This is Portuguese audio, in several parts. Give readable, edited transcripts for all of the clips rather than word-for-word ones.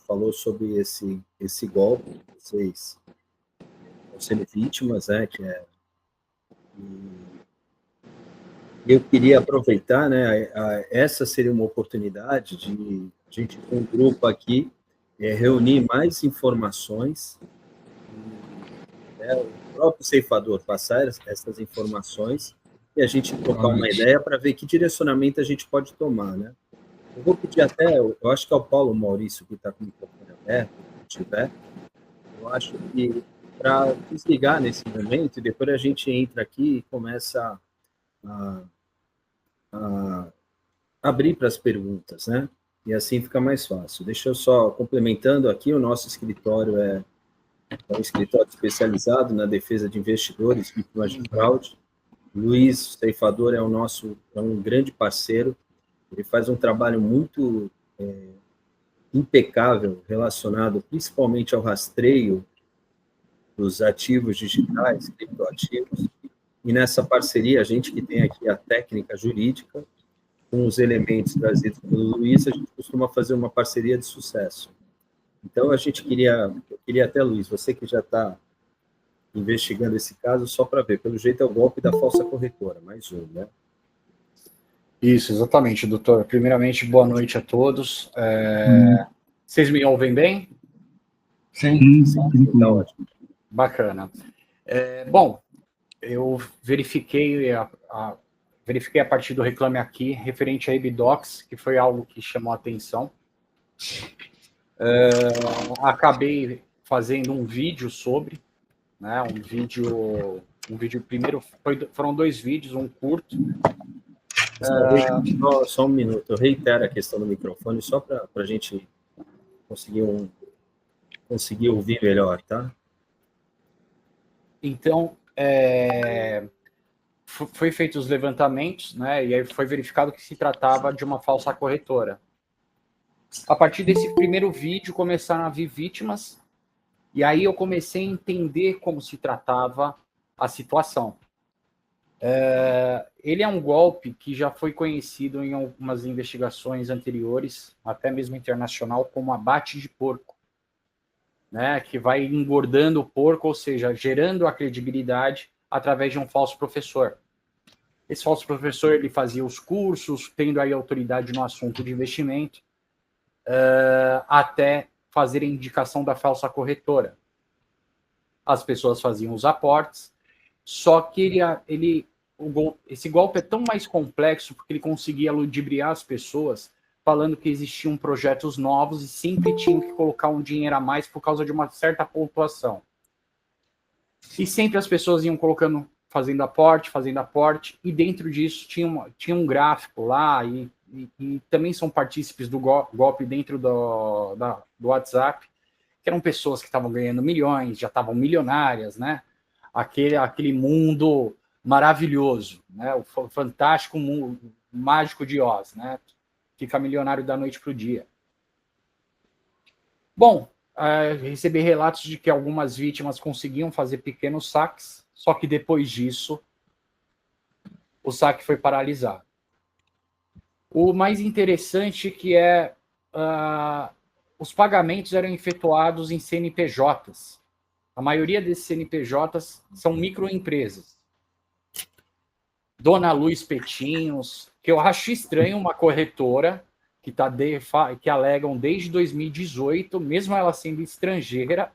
falou sobre esse golpe, vocês estão sendo vítimas, né? E eu queria aproveitar, né? Essa seria uma oportunidade de a gente, com um grupo aqui, reunir mais informações, né, o próprio ceifador passar essas informações e a gente trocar uma ideia para ver que direcionamento a gente pode tomar, né? Eu vou pedir até, eu acho que é o Paulo Maurício que está com o microfone aberto, se tiver, eu acho que para desligar nesse momento, e depois a gente entra aqui e começa a abrir para as perguntas, né? E assim fica mais fácil. Deixa eu só, complementando aqui, o nosso escritório é um escritório especializado na defesa de investidores, vítimas de fraude. Luiz, o ceifador, é um grande parceiro. Ele faz um trabalho muito impecável relacionado principalmente ao rastreio dos ativos digitais, criptoativos. E nessa parceria, a gente que tem aqui a técnica jurídica, com os elementos trazidos pelo Luiz, a gente costuma fazer uma parceria de sucesso. Então, eu queria até, Luiz, você que já está investigando esse caso, só para ver, pelo jeito é o golpe da falsa corretora, mais um, né? Isso, exatamente, doutor. Primeiramente, boa noite a todos. Vocês me ouvem bem? Sim. Tá ótimo. Bacana. Bom, eu verifiquei a partir do Reclame Aqui, referente a Ebidocs, que foi algo que chamou a atenção. Acabei fazendo um vídeo sobre, né, um vídeo primeiro, foram 2 vídeos, um curto. Só um minuto, eu reitero a questão do microfone, só para a gente conseguir ouvir melhor, tá? Então, foi feitos os levantamentos, né, e aí foi verificado que se tratava de uma falsa corretora. A partir desse primeiro vídeo, começaram a vir vítimas, e aí eu comecei a entender como se tratava a situação. Ele é um golpe que já foi conhecido em algumas investigações anteriores, até mesmo internacional, como abate de porco, né, que vai engordando o porco, ou seja, gerando a credibilidade através de um falso professor. Esse falso professor, ele fazia os cursos, tendo aí autoridade no assunto de investimento, até fazer a indicação da falsa corretora. As pessoas faziam os aportes, só que esse golpe é tão mais complexo porque ele conseguia ludibriar as pessoas falando que existiam projetos novos e sempre tinham que colocar um dinheiro a mais por causa de uma certa pontuação. E sempre as pessoas iam colocando, fazendo aporte, e dentro disso tinha um gráfico lá, e também são partícipes do golpe dentro do WhatsApp, que eram pessoas que estavam ganhando milhões, já estavam milionárias, né? Aquele mundo maravilhoso, né? O fantástico mundo mágico de Oz, né? Fica milionário da noite para o dia. Bom, recebi relatos de que algumas vítimas conseguiam fazer pequenos saques, só que depois disso, o saque foi paralisado. O mais interessante que os pagamentos eram efetuados em CNPJs. A maioria desses CNPJs são microempresas. Dona Lu Espetinhos, que eu acho estranho uma corretora que alegam desde 2018, mesmo ela sendo estrangeira,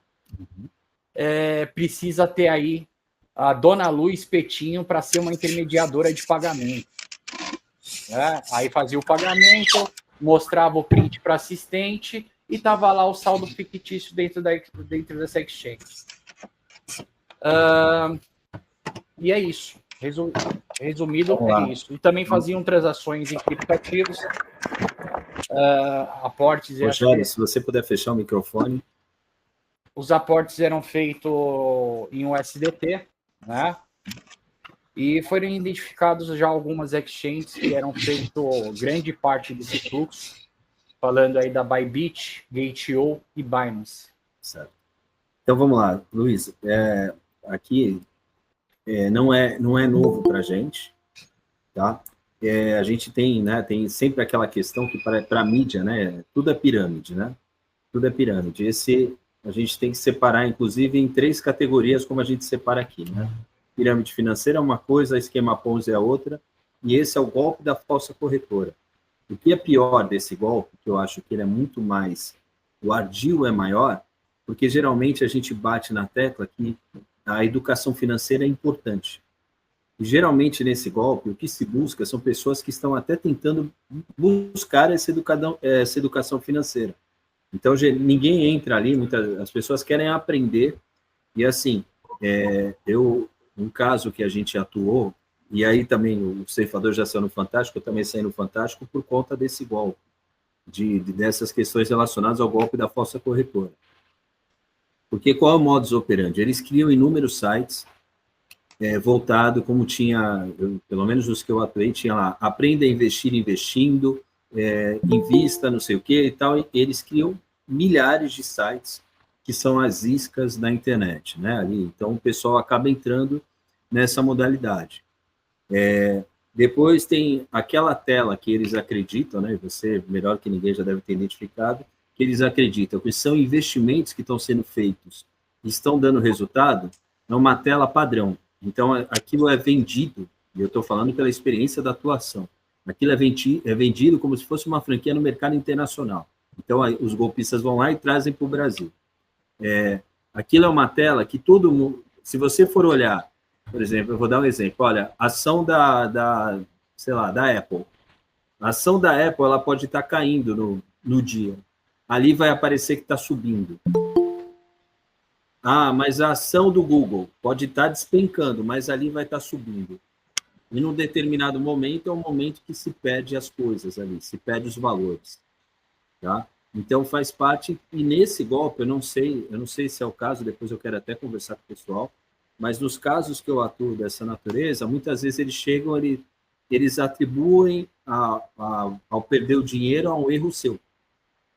precisa ter aí a Dona Lu Espetinho para ser uma intermediadora de pagamento. Aí fazia o pagamento, mostrava o print para assistente e estava lá o saldo fictício dentro dessa exchange. E é isso. Resumido, é isso. E também faziam transações em criptoativos, aportes... Rogério, se você puder fechar o microfone. Os aportes eram feitos em USDT, né? E foram identificados já algumas exchanges que eram feito grande parte desse fluxo, falando aí da Bybit, Gate.io e Binance. Certo. Então vamos lá, Luiz. Aqui não é novo para a gente, tá? A gente tem sempre aquela questão que para a mídia, né? Tudo é pirâmide, né? tudo é pirâmide. Esse a gente tem que separar, inclusive, em 3 categorias, como a gente separa aqui, né? Pirâmide financeira é uma coisa, esquema Ponzi é a outra, e esse é o golpe da falsa corretora. O que é pior desse golpe, que eu acho que ele é muito mais, o ardil é maior, porque geralmente a gente bate na tecla que a educação financeira é importante. E geralmente nesse golpe, o que se busca são pessoas que estão até tentando buscar essa educação financeira. Então, ninguém entra ali, as pessoas querem aprender, e assim, um caso que a gente atuou, e aí também o ceifador já saiu no Fantástico, eu também saí no Fantástico por conta desse golpe, dessas questões relacionadas ao golpe da falsa corretora. Porque qual é o modus operandi? Eles criam inúmeros sites voltado, como tinha, pelo menos os que eu atuei, tinha lá, aprenda a investir investindo, invista, não sei o que e tal, e eles criam milhares de sites que são as iscas da internet, né? Ali, então, o pessoal acaba entrando nessa modalidade. Depois tem aquela tela que eles acreditam, né? Você, melhor que ninguém, já deve ter identificado, que eles acreditam que são investimentos que estão sendo feitos e estão dando resultado, é uma tela padrão. Então, aquilo é vendido, e eu estou falando pela experiência da atuação, aquilo é vendido como se fosse uma franquia no mercado internacional. Então, aí, os golpistas vão lá e trazem para o Brasil. Aquilo é uma tela que todo mundo, se você for olhar, por exemplo, eu vou dar um exemplo, olha, ação sei lá, da Apple. A ação da Apple, ela pode estar caindo no dia. Ali vai aparecer que está subindo. Ah, mas a ação do Google pode estar despencando, mas ali vai estar subindo. E num determinado momento, é um momento que se perde as coisas ali, se perde os valores. Tá? Então, faz parte, e nesse golpe, eu não sei se é o caso, depois eu quero até conversar com o pessoal, mas nos casos que eu atuo dessa natureza, muitas vezes eles chegam, eles atribuem ao perder o dinheiro a um erro seu.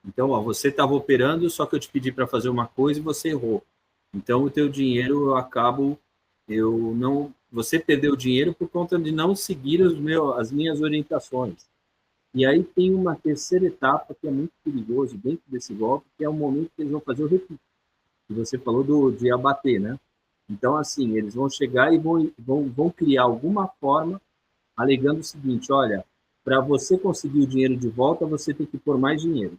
Então, você estava operando, só que eu te pedi para fazer uma coisa e você errou. Então, o teu dinheiro, você perdeu o dinheiro por conta de não seguir as minhas orientações. E aí tem uma terceira etapa que é muito perigoso dentro desse golpe, que é o momento que eles vão fazer o repique. Que você falou de abater, né? Então, assim, eles vão chegar e vão criar alguma forma alegando o seguinte, olha, para você conseguir o dinheiro de volta, você tem que pôr mais dinheiro.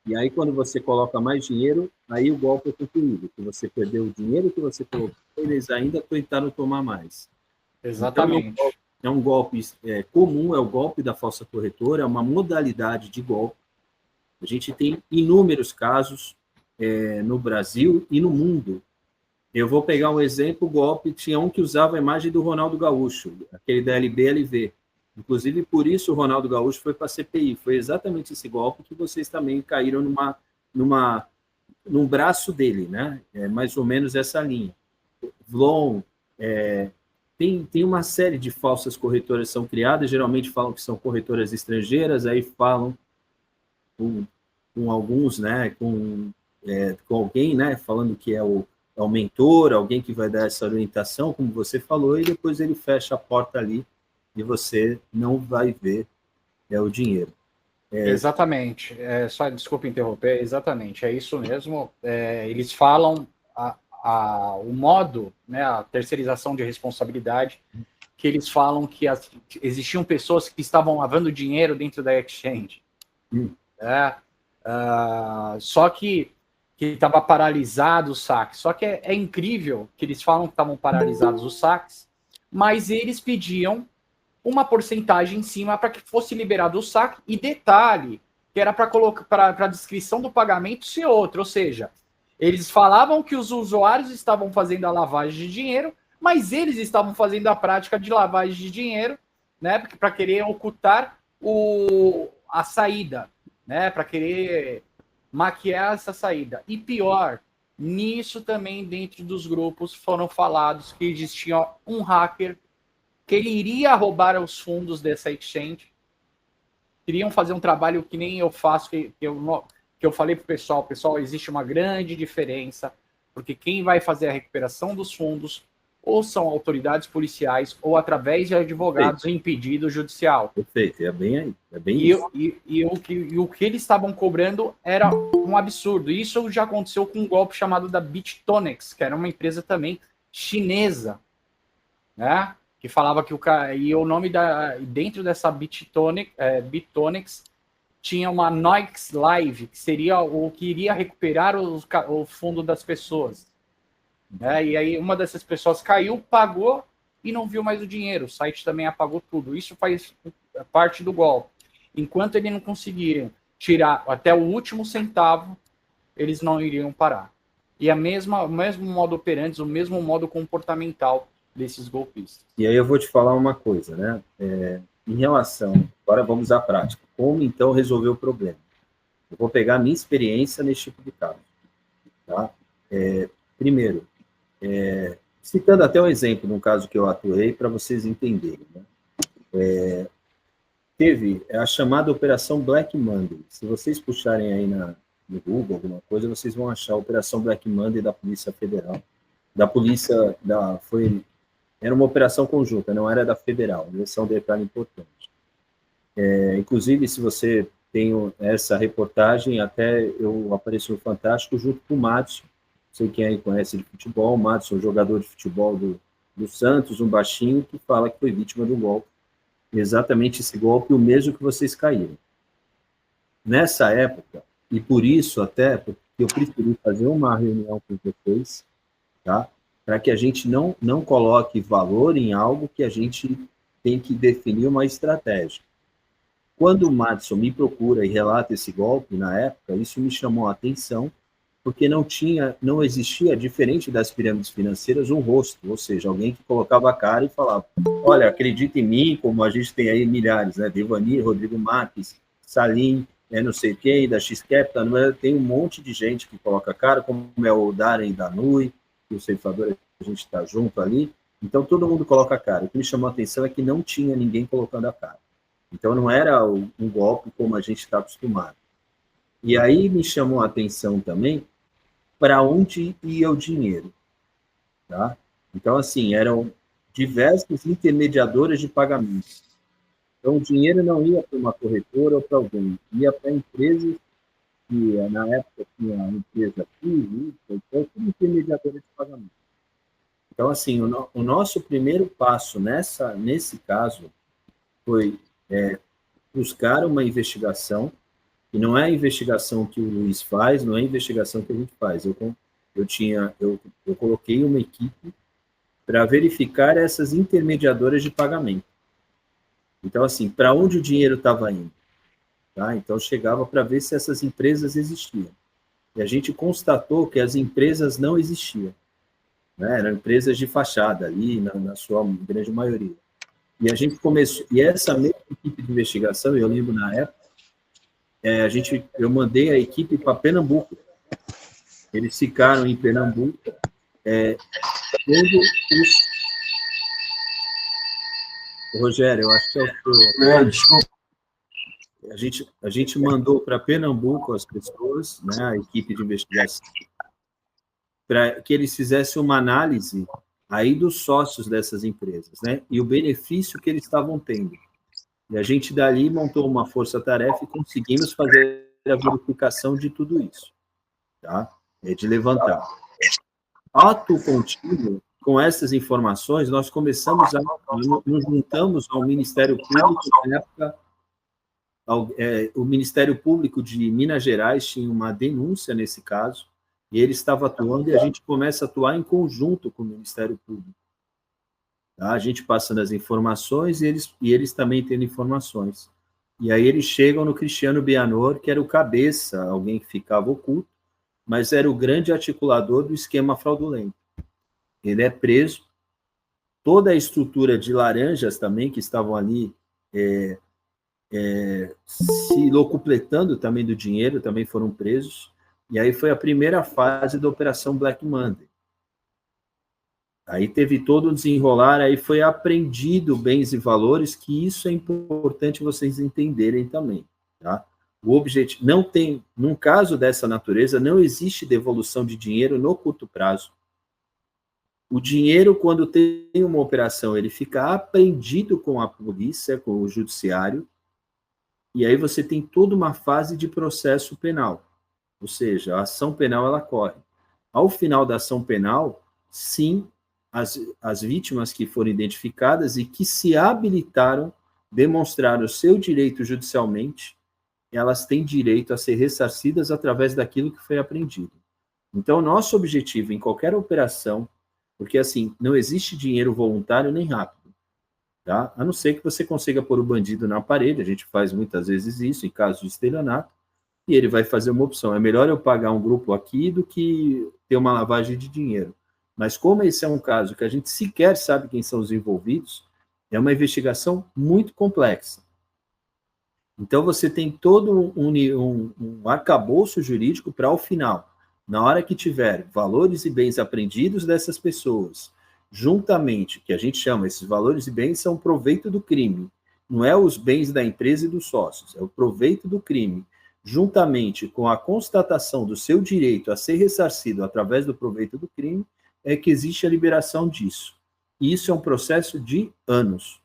E aí, quando você coloca mais dinheiro, aí o golpe é concluído, que você perdeu o dinheiro que você colocou, eles ainda tentaram tomar mais. Exatamente. Então, é um golpe comum, é o golpe da falsa corretora, é uma modalidade de golpe. A gente tem inúmeros casos no Brasil e no mundo. Eu vou pegar um exemplo, o golpe, tinha um que usava a imagem do Ronaldo Gaúcho, aquele da LBLV. Inclusive, por isso o Ronaldo Gaúcho foi para a CPI. Foi exatamente esse golpe que vocês também caíram num braço dele, né? Mais ou menos essa linha. Vlon, tem uma série de falsas corretoras que são criadas, geralmente falam que são corretoras estrangeiras, aí falam com alguns, né? Com alguém, né? Falando que é o mentor, alguém que vai dar essa orientação, como você falou, e depois ele fecha a porta ali e você não vai ver o dinheiro. Exatamente. Só desculpa interromper, exatamente, é isso mesmo. Eles falam o modo, né, a terceirização de responsabilidade, que eles falam que existiam pessoas que estavam lavando dinheiro dentro da exchange. Só que estava paralisado o saque. Só que é incrível que eles falam que estavam paralisados os saques, mas eles pediam uma porcentagem em cima para que fosse liberado o saque, e detalhe, que era para colocar para a descrição do pagamento ser outra, ou seja, eles falavam que os usuários estavam fazendo a lavagem de dinheiro, mas eles estavam fazendo a prática de lavagem de dinheiro, né, para querer ocultar a saída, né, para querer maquiar essa saída. E pior, nisso também dentro dos grupos foram falados que existia um hacker que ele iria roubar os fundos dessa exchange, queriam fazer um trabalho que nem eu faço, que eu falei para o pessoal, existe uma grande diferença, porque quem vai fazer a recuperação dos fundos, ou são autoridades policiais, ou através de advogados em pedido judicial. Perfeito, é bem aí. É bem isso. O que eles estavam cobrando era um absurdo. Isso já aconteceu com um golpe chamado da BitTonics, que era uma empresa também chinesa, né? Que falava que o nome dentro dessa BitTonics tinha uma Noix Live, que seria o que iria recuperar o fundo das pessoas. Né? E aí uma dessas pessoas caiu, pagou e não viu mais o dinheiro. O site também apagou tudo. Isso faz parte do golpe. Enquanto eles não conseguirem tirar até o último centavo, eles não iriam parar. E o mesmo modo operante, o mesmo modo comportamental desses golpistas. E aí eu vou te falar uma coisa, né? Em relação, agora vamos à prática. Como então resolver o problema? Eu vou pegar a minha experiência nesse tipo de caso. Tá? Primeiro, citando até um exemplo, num caso que eu atuei, para vocês entenderem. Né? Teve a chamada Operação Black Monday. Se vocês puxarem aí no Google alguma coisa, vocês vão achar a Operação Black Monday da Polícia Federal. Era uma operação conjunta, não era da Federal. Esse é um detalhe importante. Inclusive, se você tem essa reportagem, até eu apareci no Fantástico junto com o Madison. Não sei quem aí conhece de futebol. O Madison, jogador de futebol do Santos, um baixinho, que fala que foi vítima de um golpe. Exatamente esse golpe, o mesmo que vocês caíram. Nessa época, e por isso até, porque eu preferi fazer uma reunião com vocês, tá? Para que a gente não coloque valor em algo que a gente tem que definir uma estratégia. Quando o Madison me procura e relata esse golpe, na época, isso me chamou a atenção, porque não existia, diferente das pirâmides financeiras, um rosto, ou seja, alguém que colocava a cara e falava, olha, acredita em mim, como a gente tem aí milhares, né? Devani, Rodrigo Marques, Salim, não sei quem, da X-Capital, tem um monte de gente que coloca a cara, como é o Darren da Nui, que o ceifador, a gente está junto ali, então todo mundo coloca a cara. O que me chamou a atenção é que não tinha ninguém colocando a cara. Então não era um golpe como a gente está acostumado. E aí me chamou a atenção também para onde ia o dinheiro. Tá? Então, assim, eram diversos intermediadores de pagamento. Então, o dinheiro não ia para uma corretora ou para alguém, ia para empresas que, na época, tinha a empresa aqui, então, como intermediadora de pagamento. Então, assim, o nosso primeiro passo nesse caso foi buscar uma investigação, e não é a investigação que o Luiz faz, não é a investigação que a gente faz. Eu coloquei uma equipe para verificar essas intermediadoras de pagamento. Então, assim, para onde o dinheiro estava indo? Tá? Então, chegava para ver se essas empresas existiam. E a gente constatou que as empresas não existiam. Né? Eram empresas de fachada ali, na sua grande maioria. E a gente começou, e essa mesma equipe de investigação, eu lembro na época, eu mandei a equipe para Pernambuco. Eles ficaram em Pernambuco. Rogério, eu acho que é o seu. Desculpa. A gente mandou para Pernambuco as pessoas, né, a equipe de investigação, para que eles fizessem uma análise aí dos sócios dessas empresas, né, e o benefício que eles estavam tendo. E a gente dali montou uma força-tarefa e conseguimos fazer a verificação de tudo isso, tá? De levantar. Ato contínuo, com essas informações, nós começamos nos juntamos ao Ministério Público, na época, o Ministério Público de Minas Gerais tinha uma denúncia nesse caso, e ele estava atuando, e a gente começa a atuar em conjunto com o Ministério Público. Tá? A gente passando as informações e eles também tendo informações. E aí eles chegam no Cristiano Bianor, que era o cabeça, alguém que ficava oculto, mas era o grande articulador do esquema fraudulento. Ele é preso. Toda a estrutura de laranjas também, que estavam ali se locupletando também do dinheiro, também foram presos. E aí foi a primeira fase da Operação Black Monday. Aí teve todo o desenrolar, aí foi apreendido bens e valores, que isso é importante vocês entenderem também, tá? O objetivo, não tem, num caso dessa natureza, não existe devolução de dinheiro no curto prazo. O dinheiro, quando tem uma operação, ele fica apreendido com a polícia, com o judiciário, e aí você tem toda uma fase de processo penal. Ou seja, a ação penal, ela corre. Ao final da ação penal, sim, as vítimas que foram identificadas e que se habilitaram, demonstraram o seu direito judicialmente, elas têm direito a ser ressarcidas através daquilo que foi apreendido. Então, nosso objetivo em qualquer operação, porque assim, não existe dinheiro voluntário nem rápido, tá? A não ser que você consiga pôr o bandido na parede, a gente faz muitas vezes isso em casos de estelionato, e ele vai fazer uma opção. É melhor eu pagar um grupo aqui do que ter uma lavagem de dinheiro. Mas como esse é um caso que a gente sequer sabe quem são os envolvidos, é uma investigação muito complexa. Então, você tem todo um arcabouço jurídico para, ao final, na hora que tiver valores e bens apreendidos dessas pessoas, juntamente, que a gente chama, esses valores e bens são o proveito do crime, não é os bens da empresa e dos sócios, é o proveito do crime, juntamente com a constatação do seu direito a ser ressarcido através do proveito do crime, é que existe a liberação disso. E isso é um processo de anos,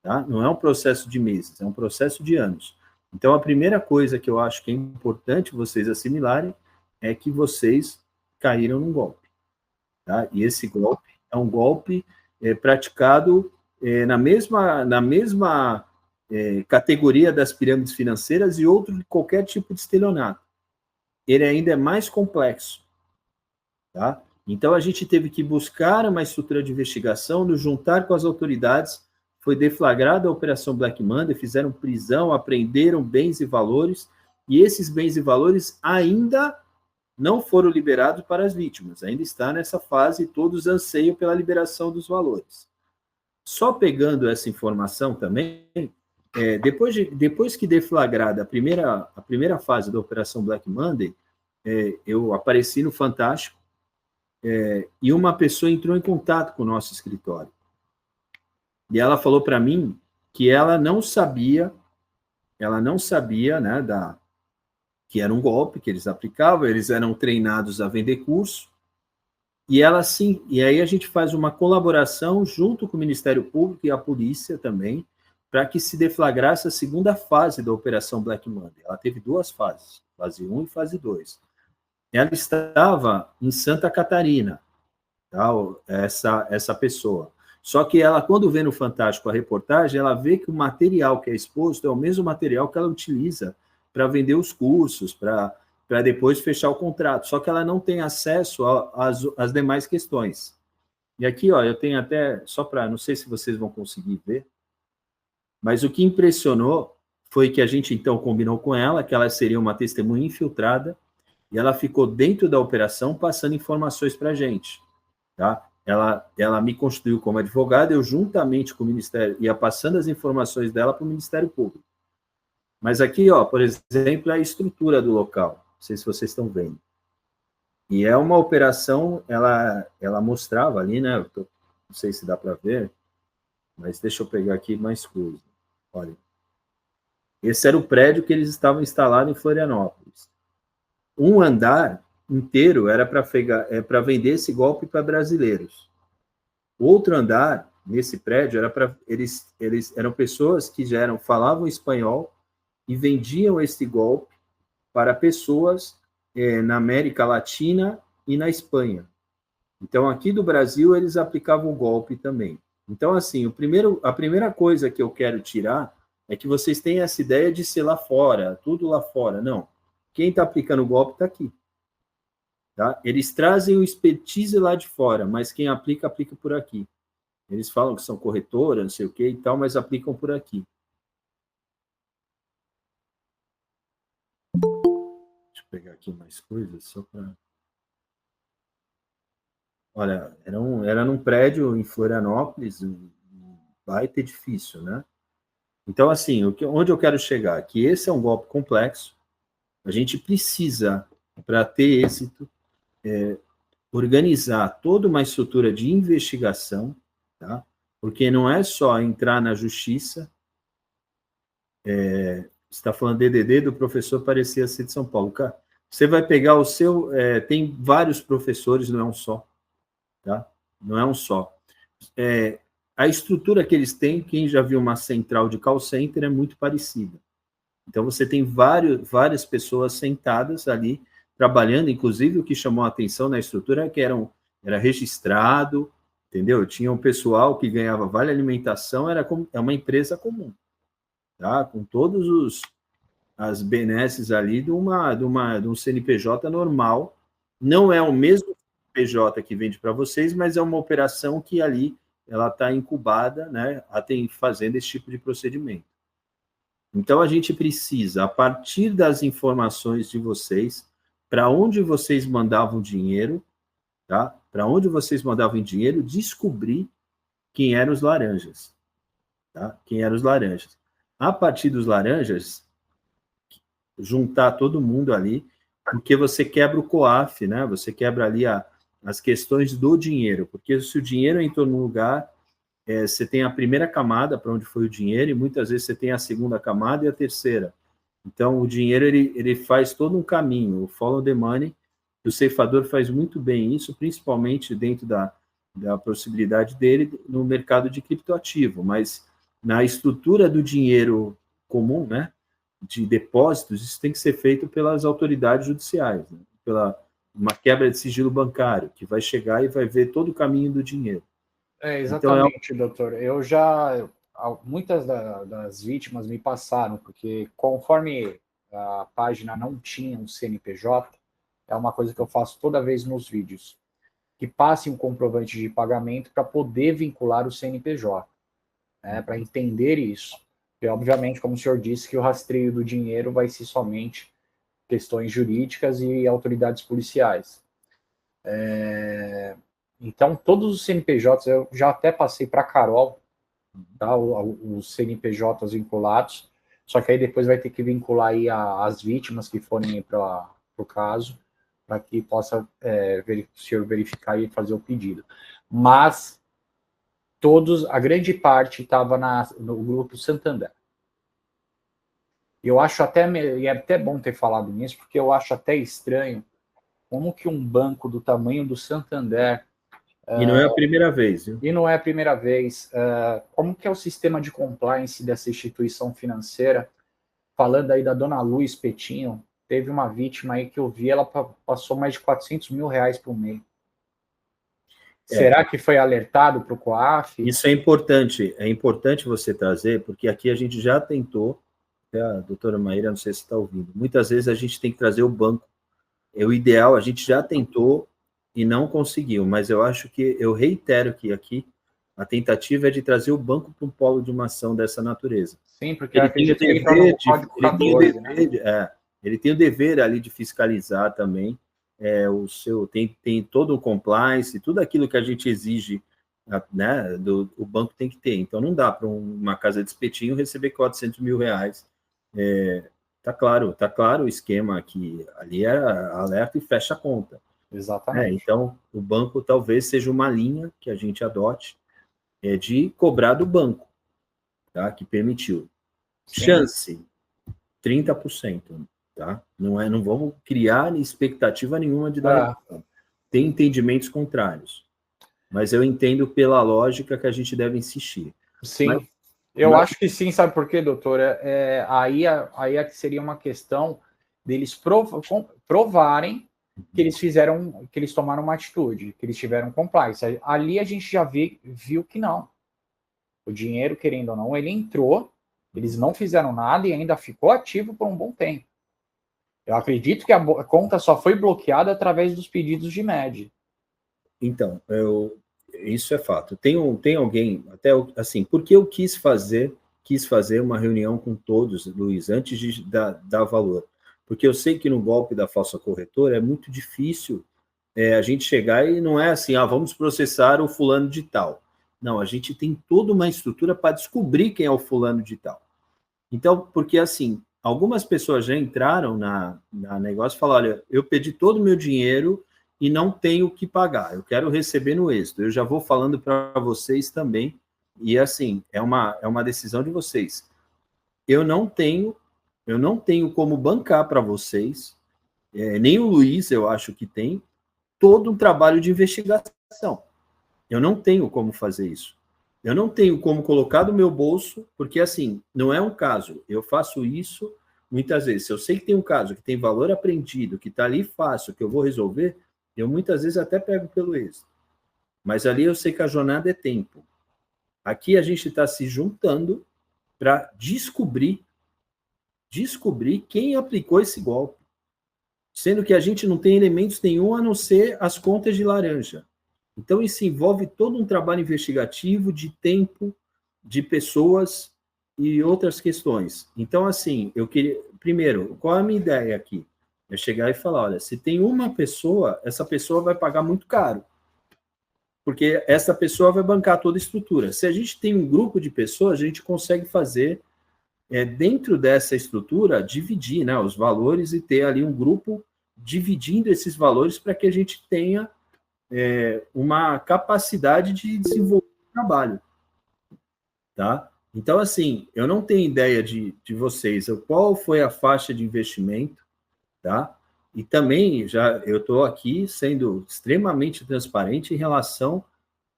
tá? Não é um processo de meses, é um processo de anos. Então, a primeira coisa que eu acho que é importante vocês assimilarem é que vocês caíram num golpe, tá? E esse golpe é um golpe praticado na mesma categoria das pirâmides financeiras e outro de qualquer tipo de estelionato. Ele ainda é mais complexo, tá? Então, a gente teve que buscar uma estrutura de investigação, nos juntar com as autoridades, foi deflagrada a Operação Black Monday, fizeram prisão, apreenderam bens e valores, e esses bens e valores ainda não foram liberados para as vítimas, ainda está nessa fase, todos anseiam pela liberação dos valores. Só pegando essa informação também, depois que deflagrada a primeira fase da Operação Black Monday, eu apareci no Fantástico, e uma pessoa entrou em contato com o nosso escritório. E ela falou para mim que ela não sabia, né, que era um golpe que eles aplicavam, eles eram treinados a vender curso, e aí a gente faz uma colaboração junto com o Ministério Público e a polícia também, para que se deflagrasse a segunda fase da Operação Black Monday. Ela teve 2 fases, fase 1 e fase 2. Ela estava em Santa Catarina, tá? Essa pessoa. Só que ela, quando vê no Fantástico a reportagem, ela vê que o material que é exposto é o mesmo material que ela utiliza para vender os cursos, para depois fechar o contrato. Só que ela não tem acesso às demais questões. E aqui, ó, eu tenho até, só para, não sei se vocês vão conseguir ver, mas o que impressionou foi que a gente, então, combinou com ela que ela seria uma testemunha infiltrada, e ela ficou dentro da operação passando informações para a gente, tá? Ela me constituiu como advogada, eu juntamente com o Ministério, ia passando as informações dela para o Ministério Público. Mas aqui, ó, por exemplo, a estrutura do local, não sei se vocês estão vendo. E é uma operação, ela mostrava ali, né, não sei se dá para ver, mas deixa eu pegar aqui mais coisa. Olha, esse era o prédio que eles estavam instalados em Florianópolis. Um andar inteiro era para vender esse golpe para brasileiros. Outro andar, nesse prédio, era para eles eram pessoas que falavam espanhol e vendiam esse golpe para pessoas na América Latina e na Espanha. Então, aqui do Brasil, eles aplicavam o golpe também. Então, assim, a primeira coisa que eu quero tirar é que vocês têm essa ideia de ser lá fora, tudo lá fora. Não. Quem está aplicando o golpe está aqui. Tá? Eles trazem o expertise lá de fora, mas quem aplica, aplica por aqui. Eles falam que são corretoras, não sei o que e tal, mas aplicam por aqui. Deixa eu pegar aqui mais coisas, só para... Olha, era num prédio em Florianópolis, um baita edifício, né? Então, assim, onde eu quero chegar? Que esse é um golpe complexo, a gente precisa, para ter êxito, organizar toda uma estrutura de investigação, tá? Porque não é só entrar na justiça, você está falando DDD do professor parecia ser de São Paulo. Cara, você vai pegar o seu... tem vários professores, não é um só, tá? não é um só. A estrutura que eles têm, quem já viu uma central de call center, é muito parecida. Então, você tem várias pessoas sentadas ali, trabalhando, inclusive o que chamou a atenção na estrutura é que era registrado, entendeu? Tinha um pessoal que ganhava vale alimentação, é uma empresa comum, tá? Com todos as benesses ali de um CNPJ normal. Não é o mesmo CNPJ que vende para vocês, mas é uma operação que ali ela está incubada, né, fazendo esse tipo de procedimento. Então, a gente precisa, a partir das informações de vocês, para onde vocês mandavam dinheiro, tá? Para onde vocês mandavam dinheiro, descobrir quem eram os laranjas, tá? Quem eram os laranjas. A partir dos laranjas, juntar todo mundo ali, porque você quebra o COAF, né? Você quebra ali as questões do dinheiro, porque se o dinheiro entrou num lugar, você tem a primeira camada para onde foi o dinheiro, e muitas vezes você tem a segunda camada e a terceira. Então, o dinheiro ele faz todo um caminho. O follow the money, o ceifador faz muito bem isso, principalmente dentro da possibilidade dele no mercado de criptoativo, mas na estrutura do dinheiro comum, né, de depósitos, isso tem que ser feito pelas autoridades judiciais, né, pela uma quebra de sigilo bancário, que vai chegar e vai ver todo o caminho do dinheiro. Exatamente, então, doutor. Muitas das vítimas me passaram, porque conforme a página não tinha um CNPJ, é uma coisa que eu faço toda vez nos vídeos, que passe um comprovante de pagamento para poder vincular o CNPJ, né, para entender isso. E, obviamente, como o senhor disse, que o rastreio do dinheiro vai ser somente questões jurídicas e autoridades policiais. Então, todos os CNPJs, eu já até passei para a Carol, tá, os CNPJs vinculados, só que aí depois vai ter que vincular aí as vítimas que forem para o caso, para que possa o senhor verificar e fazer o pedido. Mas a grande parte estava no grupo Santander. Eu acho e é até bom ter falado nisso, porque eu acho até estranho como que um banco do tamanho do Santander... E não é a primeira vez, viu? E não é a primeira vez. Como que é o sistema de compliance dessa instituição financeira? Falando aí da dona Lu Espetinho, teve uma vítima aí que eu vi, ela passou mais de 400 mil reais por mês. Será que foi alertado para o COAF? Isso é importante você trazer, porque aqui a gente já tentou, a doutora Maíra, não sei se está ouvindo, muitas vezes a gente tem que trazer o banco. É o ideal, a gente já tentou e não conseguiu, mas eu reitero que aqui a tentativa é de trazer o banco para um polo de uma ação dessa natureza. Sim, porque ele tem o dever ali de fiscalizar também, tem todo o compliance, tudo aquilo que a gente exige, né, o banco tem que ter. Então não dá para uma casa de espetinho receber 400 mil reais. Tá claro o esquema aqui, ali é alerta e fecha a conta. Exatamente. Então, o banco talvez seja uma linha que a gente adote de cobrar do banco, tá? Que permitiu. Sim. Chance, 30%, tá? Não vamos criar expectativa nenhuma de dar. Tem entendimentos contrários, mas eu entendo pela lógica que a gente deve insistir. Sim, eu acho que sim, sabe por quê, doutor? Aí seria uma questão deles provarem que eles tomaram uma atitude, que eles tiveram compliance. Ali a gente já viu que não. O dinheiro, querendo ou não, ele entrou, eles não fizeram nada e ainda ficou ativo por um bom tempo. Eu acredito que a conta só foi bloqueada através dos pedidos de MED. Então, isso é fato. Tem alguém, até assim, porque eu quis fazer uma reunião com todos, Luiz, antes de dar valor. Porque eu sei que no golpe da falsa corretora é muito difícil a gente chegar e não é assim, vamos processar o fulano de tal. Não, a gente tem toda uma estrutura para descobrir quem é o fulano de tal. Então, porque assim, algumas pessoas já entraram na negócio e falaram, olha, eu pedi todo o meu dinheiro e não tenho o que pagar, eu quero receber no êxito. Eu já vou falando para vocês também, e assim, é uma decisão de vocês. Eu não tenho como bancar para vocês, nem o Luiz, eu acho que tem, todo um trabalho de investigação. Eu não tenho como fazer isso. Eu não tenho como colocar no meu bolso, porque, assim, não é um caso. Eu faço isso muitas vezes. Se eu sei que tem um caso que tem valor apreendido, que está ali fácil, que eu vou resolver, eu muitas vezes até pego pelo êxito. Mas ali eu sei que a jornada é tempo. Aqui a gente está se juntando para descobrir quem aplicou esse golpe. Sendo que a gente não tem elementos nenhum a não ser as contas de laranja. Então, isso envolve todo um trabalho investigativo de tempo, de pessoas e outras questões. Então, assim, eu queria... Primeiro, qual é a minha ideia aqui? É chegar e falar, olha, se tem uma pessoa, essa pessoa vai pagar muito caro. Porque essa pessoa vai bancar toda a estrutura. Se a gente tem um grupo de pessoas, a gente consegue fazer, dentro dessa estrutura, dividir, né, os valores e ter ali um grupo dividindo esses valores para que a gente tenha uma capacidade de desenvolver o trabalho, tá? Então, assim, eu não tenho ideia de vocês, qual foi a faixa de investimento, tá? E também, eu estou aqui sendo extremamente transparente em relação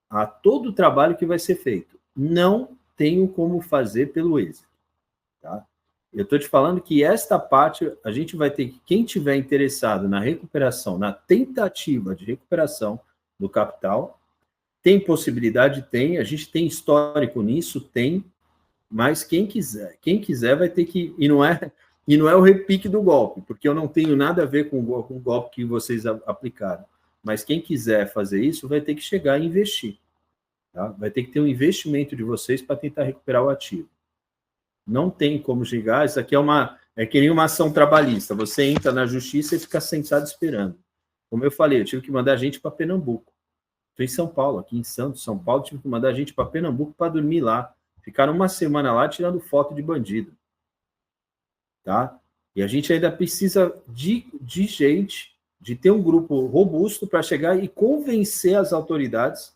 a todo o trabalho que vai ser feito. Não tenho como fazer pelo êxito, tá? Eu estou te falando que esta parte, a gente vai ter que, quem tiver interessado na recuperação, na tentativa de recuperação do capital, tem possibilidade? Tem, a gente tem histórico nisso? Tem, mas quem quiser vai ter que, e não é o repique do golpe, porque eu não tenho nada a ver com o golpe que vocês aplicaram, mas quem quiser fazer isso vai ter que chegar e investir, tá? Vai ter que ter um investimento de vocês para tentar recuperar o ativo. Não tem como chegar, isso aqui é que nem uma ação trabalhista, você entra na justiça e fica sentado esperando. Como eu falei, eu tive que mandar gente para Pernambuco. Estou em São Paulo, aqui em Santos, São Paulo, tive que mandar gente para Pernambuco para dormir lá. Ficaram uma semana lá tirando foto de bandido. Tá? E a gente ainda precisa de gente, de ter um grupo robusto para chegar e convencer as autoridades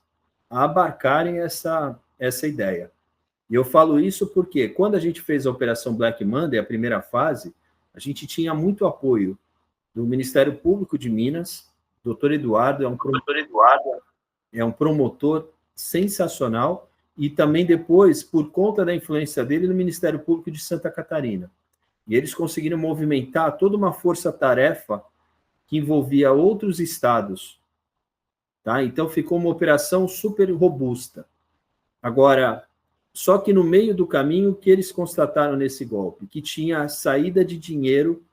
a abarcarem essa ideia. E eu falo isso porque quando a gente fez a Operação Black Monday, a primeira fase, a gente tinha muito apoio do Ministério Público de Minas. O doutor Eduardo é um promotor sensacional, e também depois, por conta da influência dele, no Ministério Público de Santa Catarina. E eles conseguiram movimentar toda uma força-tarefa que envolvia outros estados. Tá? Então, ficou uma operação super robusta. Agora, só que no meio do caminho, o que eles constataram nesse golpe? Que tinha saída de dinheiro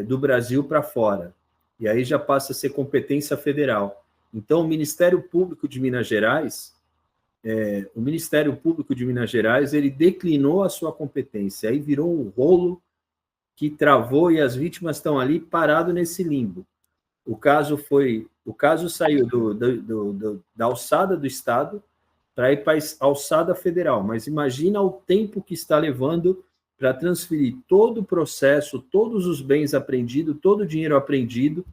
do Brasil para fora. E aí já passa a ser competência federal. Então, o Ministério Público de Minas Gerais, ele declinou a sua competência. Aí virou um rolo que travou e as vítimas estão ali parado nesse limbo. O caso saiu da alçada do Estado para ir para a alçada federal. Mas imagina o tempo que está levando para transferir todo o processo, todos os bens apreendidos, todo o dinheiro apreendido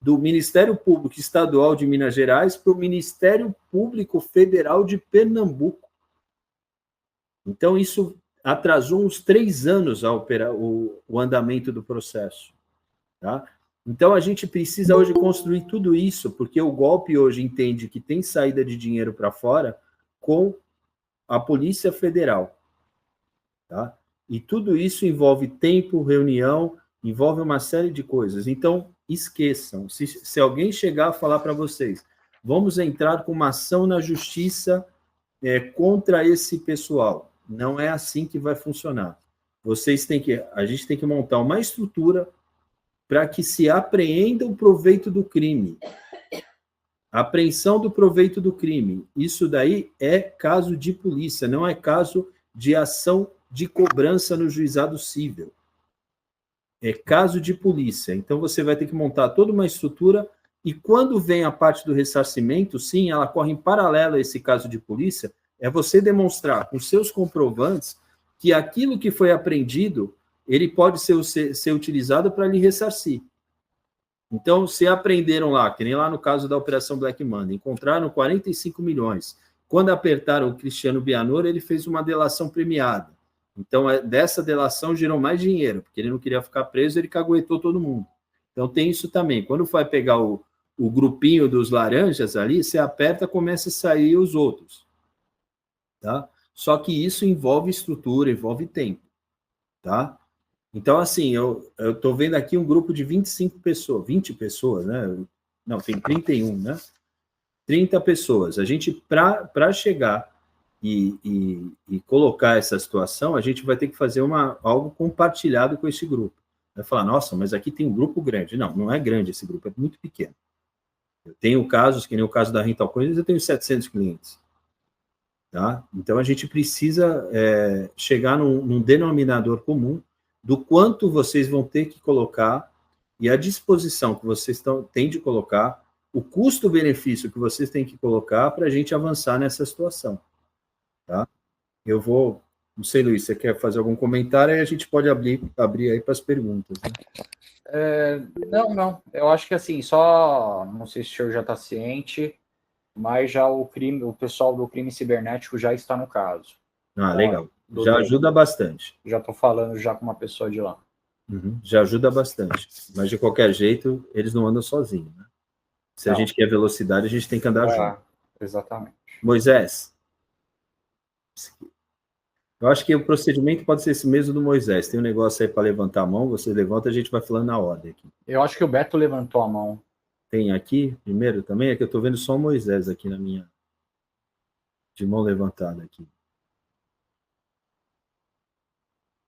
do Ministério Público Estadual de Minas Gerais para o Ministério Público Federal de Pernambuco. Então, isso atrasou uns 3 anos o andamento do processo. Tá? Então, a gente precisa hoje construir tudo isso, porque o golpe hoje entende que tem saída de dinheiro para fora com a Polícia Federal. Tá? E tudo isso envolve tempo, reunião, envolve uma série de coisas. Então, esqueçam. Se alguém chegar a falar para vocês, vamos entrar com uma ação na justiça contra esse pessoal. Não é assim que vai funcionar. A gente tem que montar uma estrutura para que se apreenda o proveito do crime. A apreensão do proveito do crime. Isso daí é caso de polícia, não é caso de ação de cobrança no juizado civil. É caso de polícia. Então, você vai ter que montar toda uma estrutura e quando vem a parte do ressarcimento, sim, ela corre em paralelo a esse caso de polícia, é você demonstrar com seus comprovantes que aquilo que foi apreendido, ele pode ser utilizado para lhe ressarcir. Então, se apreenderam lá, que nem lá no caso da Operação Black Monday, encontraram 45 milhões. Quando apertaram o Cristiano Bianor, ele fez uma delação premiada. Então, dessa delação gerou mais dinheiro, porque ele não queria ficar preso, ele caguetou todo mundo. Então, tem isso também. Quando vai pegar o o grupinho dos laranjas ali, você aperta, começa a sair os outros. Tá? Só que isso envolve estrutura, envolve tempo. Tá? Então, assim, eu estou vendo aqui um grupo de 25 pessoas, 20 pessoas, né? Não, tem 31, né? 30 pessoas. A gente, para chegar e colocar essa situação, a gente vai ter que fazer algo compartilhado com esse grupo. Vai falar, nossa, mas aqui tem um grupo grande. Não, não é grande esse grupo, é muito pequeno. Eu tenho casos, que nem o caso da Rental Coins, eu tenho 700 clientes. Tá? Então, a gente precisa chegar num denominador comum do quanto vocês vão ter que colocar e a disposição que vocês têm de colocar, o custo-benefício que vocês têm que colocar para a gente avançar nessa situação. Tá? Eu vou... Não sei, Luiz, você quer fazer algum comentário? Aí a gente pode abrir aí para as perguntas. Né? Não. Eu acho que assim, só... Não sei se o senhor já está ciente, mas já o pessoal do crime cibernético já está no caso. Ah, legal. Já ajuda bastante. Já estou falando já com uma pessoa de lá. Uhum, já ajuda bastante. Mas, de qualquer jeito, eles não andam sozinhos. Né? Se a gente quer velocidade, a gente tem que andar junto. Exatamente. Moisés. Eu acho que o procedimento pode ser esse mesmo do Moisés. Tem um negócio aí para levantar a mão, você levanta, a gente vai falando na ordem aqui. Eu acho que o Beto levantou a mão. Tem aqui, primeiro também, é que eu estou vendo só o Moisés aqui na minha... de mão levantada aqui.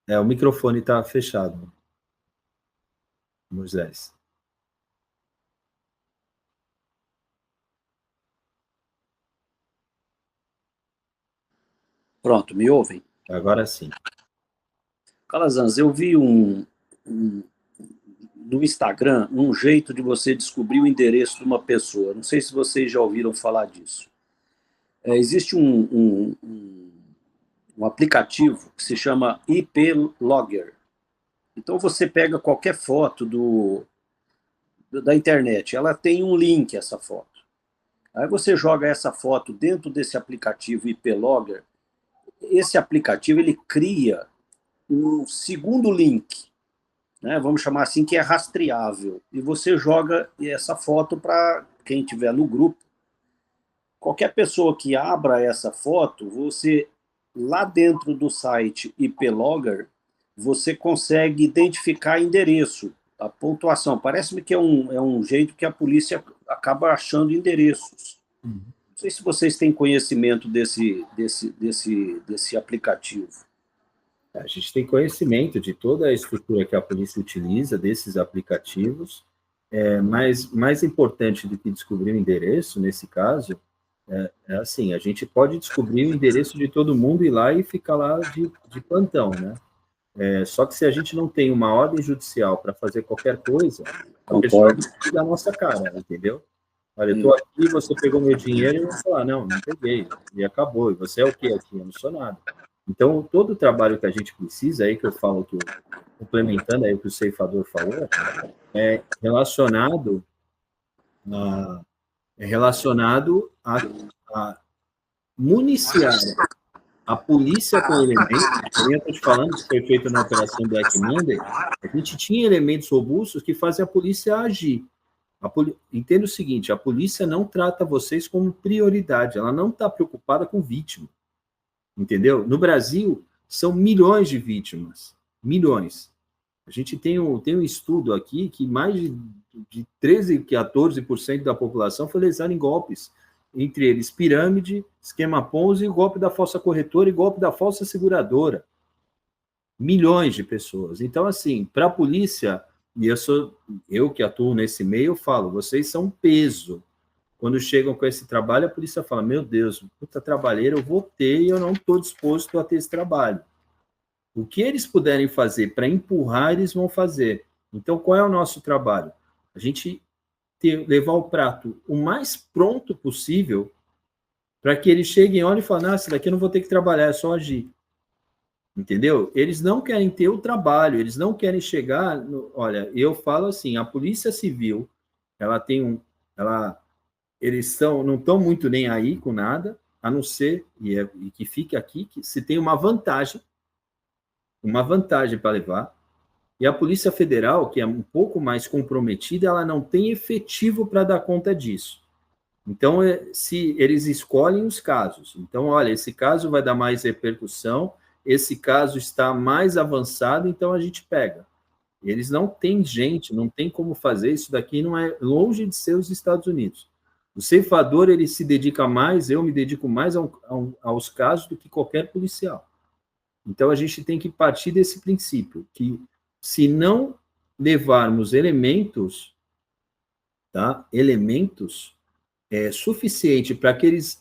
O microfone está fechado. Moisés. Pronto, me ouvem? Agora sim. Calazans, eu vi no Instagram um jeito de você descobrir o endereço de uma pessoa. Não sei se vocês já ouviram falar disso. Existe um aplicativo que se chama IP Logger. Então você pega qualquer foto da internet, ela tem um link, essa foto. Aí você joga essa foto dentro desse aplicativo IP Logger. Esse aplicativo ele cria um segundo link, né, vamos chamar assim, que é rastreável. E você joga essa foto para quem estiver no grupo. Qualquer pessoa que abra essa foto, você, lá dentro do site IP Logger, você consegue identificar endereço, a pontuação. Parece-me que é um jeito que a polícia acaba achando endereços. Não sei se vocês têm conhecimento desse aplicativo. A gente tem conhecimento de toda a estrutura que a polícia utiliza, desses aplicativos, mas mais importante do que descobrir o endereço, nesse caso, é assim, a gente pode descobrir o endereço de todo mundo, ir lá e ficar lá de plantão, né? Só que se a gente não tem uma ordem judicial para fazer qualquer coisa, a pessoa vai dar a nossa cara, entendeu? Olha, eu estou aqui, você pegou meu dinheiro e eu vou falar, não peguei, e acabou. E você é o quê aqui? Eu não sou nada. Então, todo o trabalho que a gente precisa, aí que eu falo, complementando aí o que o ceifador falou, é relacionado a municiar a polícia com elementos. Eu estou te falando que foi feito na Operação Black Monday, a gente tinha elementos robustos que fazem a polícia agir. Entenda o seguinte, a polícia não trata vocês como prioridade, ela não está preocupada com vítima. Entendeu? No Brasil, são milhões de vítimas. Milhões. A gente tem um estudo aqui que mais de 13% a 14% da população foi lesada em golpes. Entre eles, pirâmide, esquema Ponzi, golpe da falsa corretora e golpe da falsa seguradora. Milhões de pessoas. Então, assim, para a polícia, e eu que atuo nesse meio, eu falo, vocês são peso. Quando chegam com esse trabalho, a polícia fala, meu Deus, puta trabalheira, eu vou ter e eu não estou disposto a ter esse trabalho. O que eles puderem fazer para empurrar, eles vão fazer. Então, qual é o nosso trabalho? A gente levar o prato o mais pronto possível para que eles cheguem, olhem e falem, isso daqui eu não vou ter que trabalhar, é só agir. Entendeu? Eles não querem ter o trabalho, eles não querem chegar... Olha, eu falo assim, a Polícia Civil, ela tem eles não estão muito nem aí com nada, a não ser, e que fique aqui, que se tem uma vantagem para levar, E a Polícia Federal, que é um pouco mais comprometida, ela não tem efetivo para dar conta disso. Então, se eles escolhem os casos. Então, olha, esse caso vai dar mais repercussão, esse caso está mais avançado, então a gente pega. Eles não têm gente, não tem como fazer, isso daqui não é longe de ser os Estados Unidos. O ceifador, ele se dedica mais, eu me dedico mais aos casos do que qualquer policial. Então, a gente tem que partir desse princípio, que se não levarmos elementos, tá? Elementos suficiente para que eles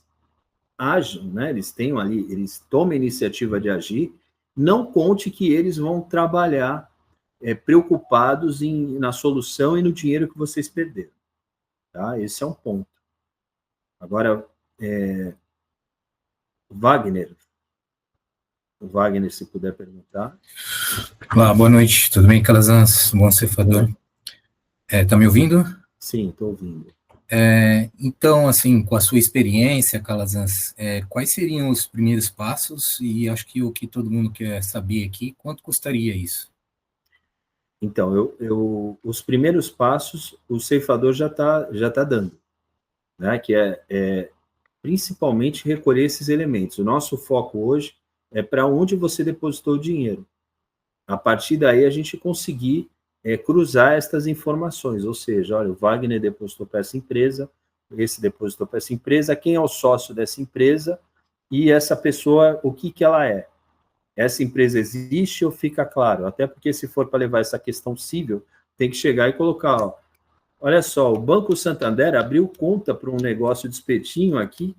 ajam, né? Eles tenham ali, eles tomem a iniciativa de agir, não conte que eles vão trabalhar preocupados na solução e no dinheiro que vocês perderam. Tá? Esse é um ponto. Agora, Wagner, se puder perguntar. Olá, boa noite, tudo bem, Calazans? Bom ceifador. Tá me ouvindo? Sim, estou ouvindo. Então, assim, com a sua experiência, Calazans, quais seriam os primeiros passos? E acho que o que todo mundo quer saber aqui, quanto custaria isso? Então, os primeiros passos, o ceifador já tá dando, né? Que principalmente recolher esses elementos. O nosso foco hoje é para onde você depositou o dinheiro. A partir daí, a gente conseguir cruzar estas informações, ou seja, olha, o Wagner depositou para essa empresa, esse depositou para essa empresa, quem é o sócio dessa empresa e essa pessoa, o que ela é. Essa empresa existe ou fica claro? Até porque se for para levar essa questão civil, tem que chegar e colocar, ó, olha só, o Banco Santander abriu conta para um negócio de espetinho aqui,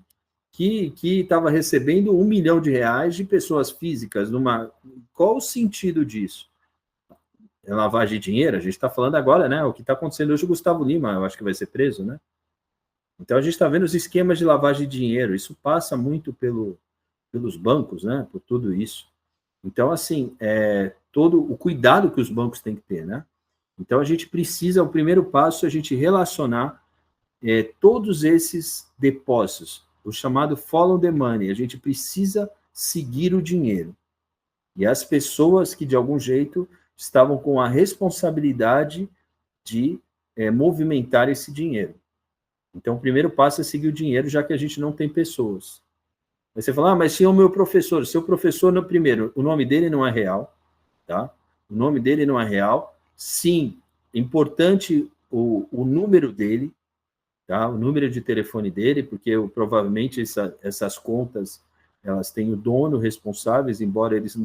que estava recebendo R$1 milhão de pessoas físicas. Qual o sentido disso? É lavagem de dinheiro? A gente está falando agora, né? O que está acontecendo hoje, o Gustavo Lima, eu acho que vai ser preso, né? Então, a gente está vendo os esquemas de lavagem de dinheiro. Isso passa muito pelos bancos, né? Por tudo isso. Então, assim, todo o cuidado que os bancos têm que ter, né? Então, a gente precisa, o primeiro passo é a gente relacionar todos esses depósitos, o chamado follow the money. A gente precisa seguir o dinheiro. E as pessoas que, de algum jeito, estavam com a responsabilidade de movimentar esse dinheiro. Então, o primeiro passo é seguir o dinheiro, já que a gente não tem pessoas. Aí você fala, mas tinha o meu professor. Seu professor, no primeiro, o nome dele não é real, tá? O nome dele não é real. Sim, importante o número dele, tá? O número de telefone dele, porque provavelmente essas contas, elas têm o dono responsáveis, embora eles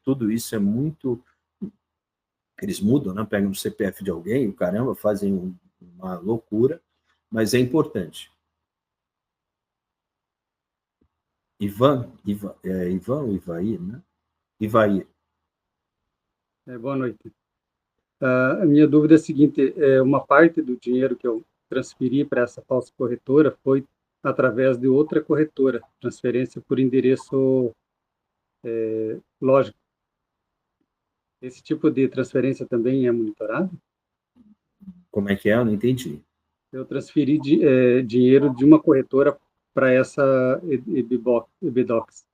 tudo isso é muito... Eles mudam, né? Pegam o CPF de alguém, o caramba, fazem uma loucura, mas é importante. Ivan ou Ivair, né? Ivair. Boa noite. A minha dúvida é a seguinte, uma parte do dinheiro que eu transferi para essa falsa corretora foi através de outra corretora, transferência por endereço lógico. Esse tipo de transferência também é monitorado? Como é que é? Eu não entendi. Eu transferi dinheiro de uma corretora para essa EBDOX.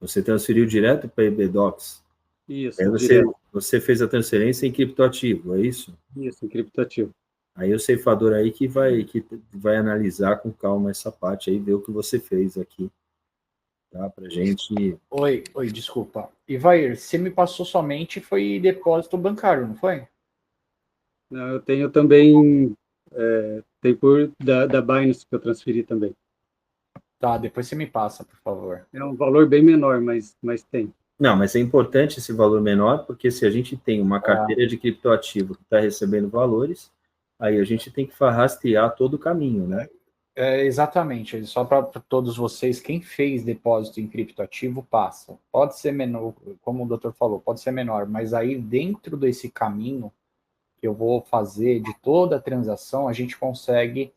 Você transferiu direto para a EBDOX? Isso, Aí você fez a transferência em criptoativo, é isso? Isso, em criptoativo. Aí o ceifador aí que vai analisar com calma essa parte aí, ver o que você fez aqui, tá? Pra gente... Oi, desculpa. Ivair, você me passou somente foi depósito bancário, não foi? Não, eu tenho também, tem da Binance que eu transferi também. Tá, depois você me passa, por favor. É um valor bem menor, mas tem. Não, mas é importante esse valor menor, porque se a gente tem uma carteira de criptoativo que está recebendo valores, aí a gente tem que rastrear todo o caminho, né? Exatamente, só para todos vocês, quem fez depósito em criptoativo passa. Pode ser menor, como o doutor falou, pode ser menor, mas aí dentro desse caminho que eu vou fazer de toda a transação, a gente consegue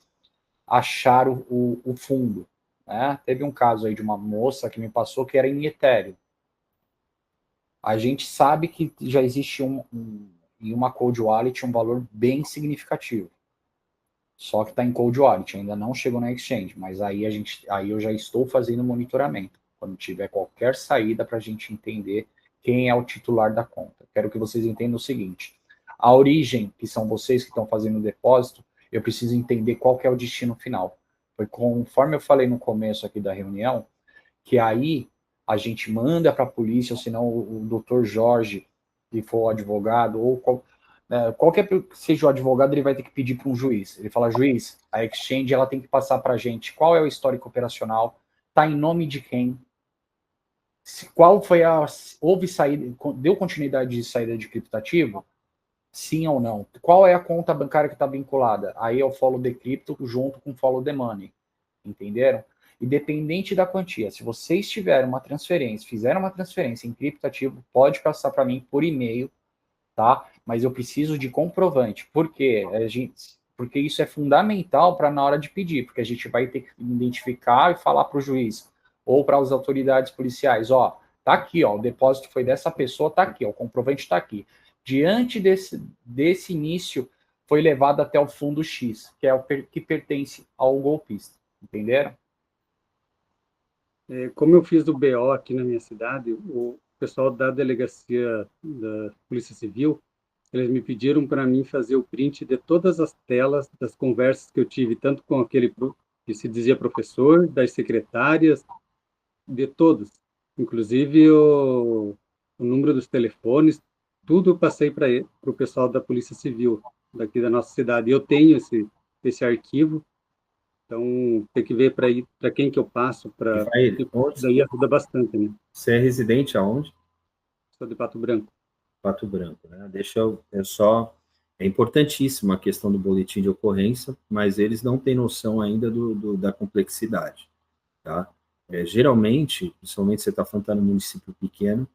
achar o fundo. Né? Teve um caso aí de uma moça que me passou que era em Ethereum. A gente sabe que já existe em uma cold wallet um valor bem significativo. Só que está em cold wallet, ainda não chegou na exchange, mas aí eu já estou fazendo monitoramento. Quando tiver qualquer saída para a gente entender quem é o titular da conta. Quero que vocês entendam o seguinte: a origem, que são vocês que estão fazendo o depósito, eu preciso entender qual que é o destino final. Foi conforme eu falei no começo aqui da reunião, que aí a gente manda para a polícia, ou senão o doutor Jorge, que for o advogado, ou qualquer que seja o advogado, ele vai ter que pedir para um juiz. Ele fala: juiz, a exchange ela tem que passar para a gente qual é o histórico operacional, está em nome de quem, qual foi houve saída, deu continuidade de saída de criptativo, sim ou não, qual é a conta bancária que está vinculada, aí é o follow the crypto junto com o follow the money, entenderam? Independente da quantia, se vocês tiverem uma transferência, fizeram uma transferência em criptativo, pode passar para mim por e-mail, tá? Mas eu preciso de comprovante. Por quê? Porque isso é fundamental para na hora de pedir, porque a gente vai ter que identificar e falar para o juiz ou para as autoridades policiais, ó, tá aqui, ó, o depósito foi dessa pessoa, tá aqui, ó, o comprovante tá aqui. Diante desse início, foi levado até o fundo X, que é o que pertence ao golpista. Entenderam? Como eu fiz o BO aqui na minha cidade, o pessoal da delegacia da Polícia Civil, eles me pediram para mim fazer o print de todas as telas das conversas que eu tive, tanto com aquele que se dizia professor, das secretárias, de todos. Inclusive o número dos telefones, tudo eu passei para o pessoal da Polícia Civil, daqui da nossa cidade. Eu tenho esse arquivo, então tem que ver para quem que eu passo, daí ajuda bastante, né? Você é residente aonde? Sou de Pato Branco. Pato Branco, né? É importantíssima a questão do boletim de ocorrência, mas eles não têm noção ainda da complexidade, tá? Geralmente, principalmente você está falando no município pequeno,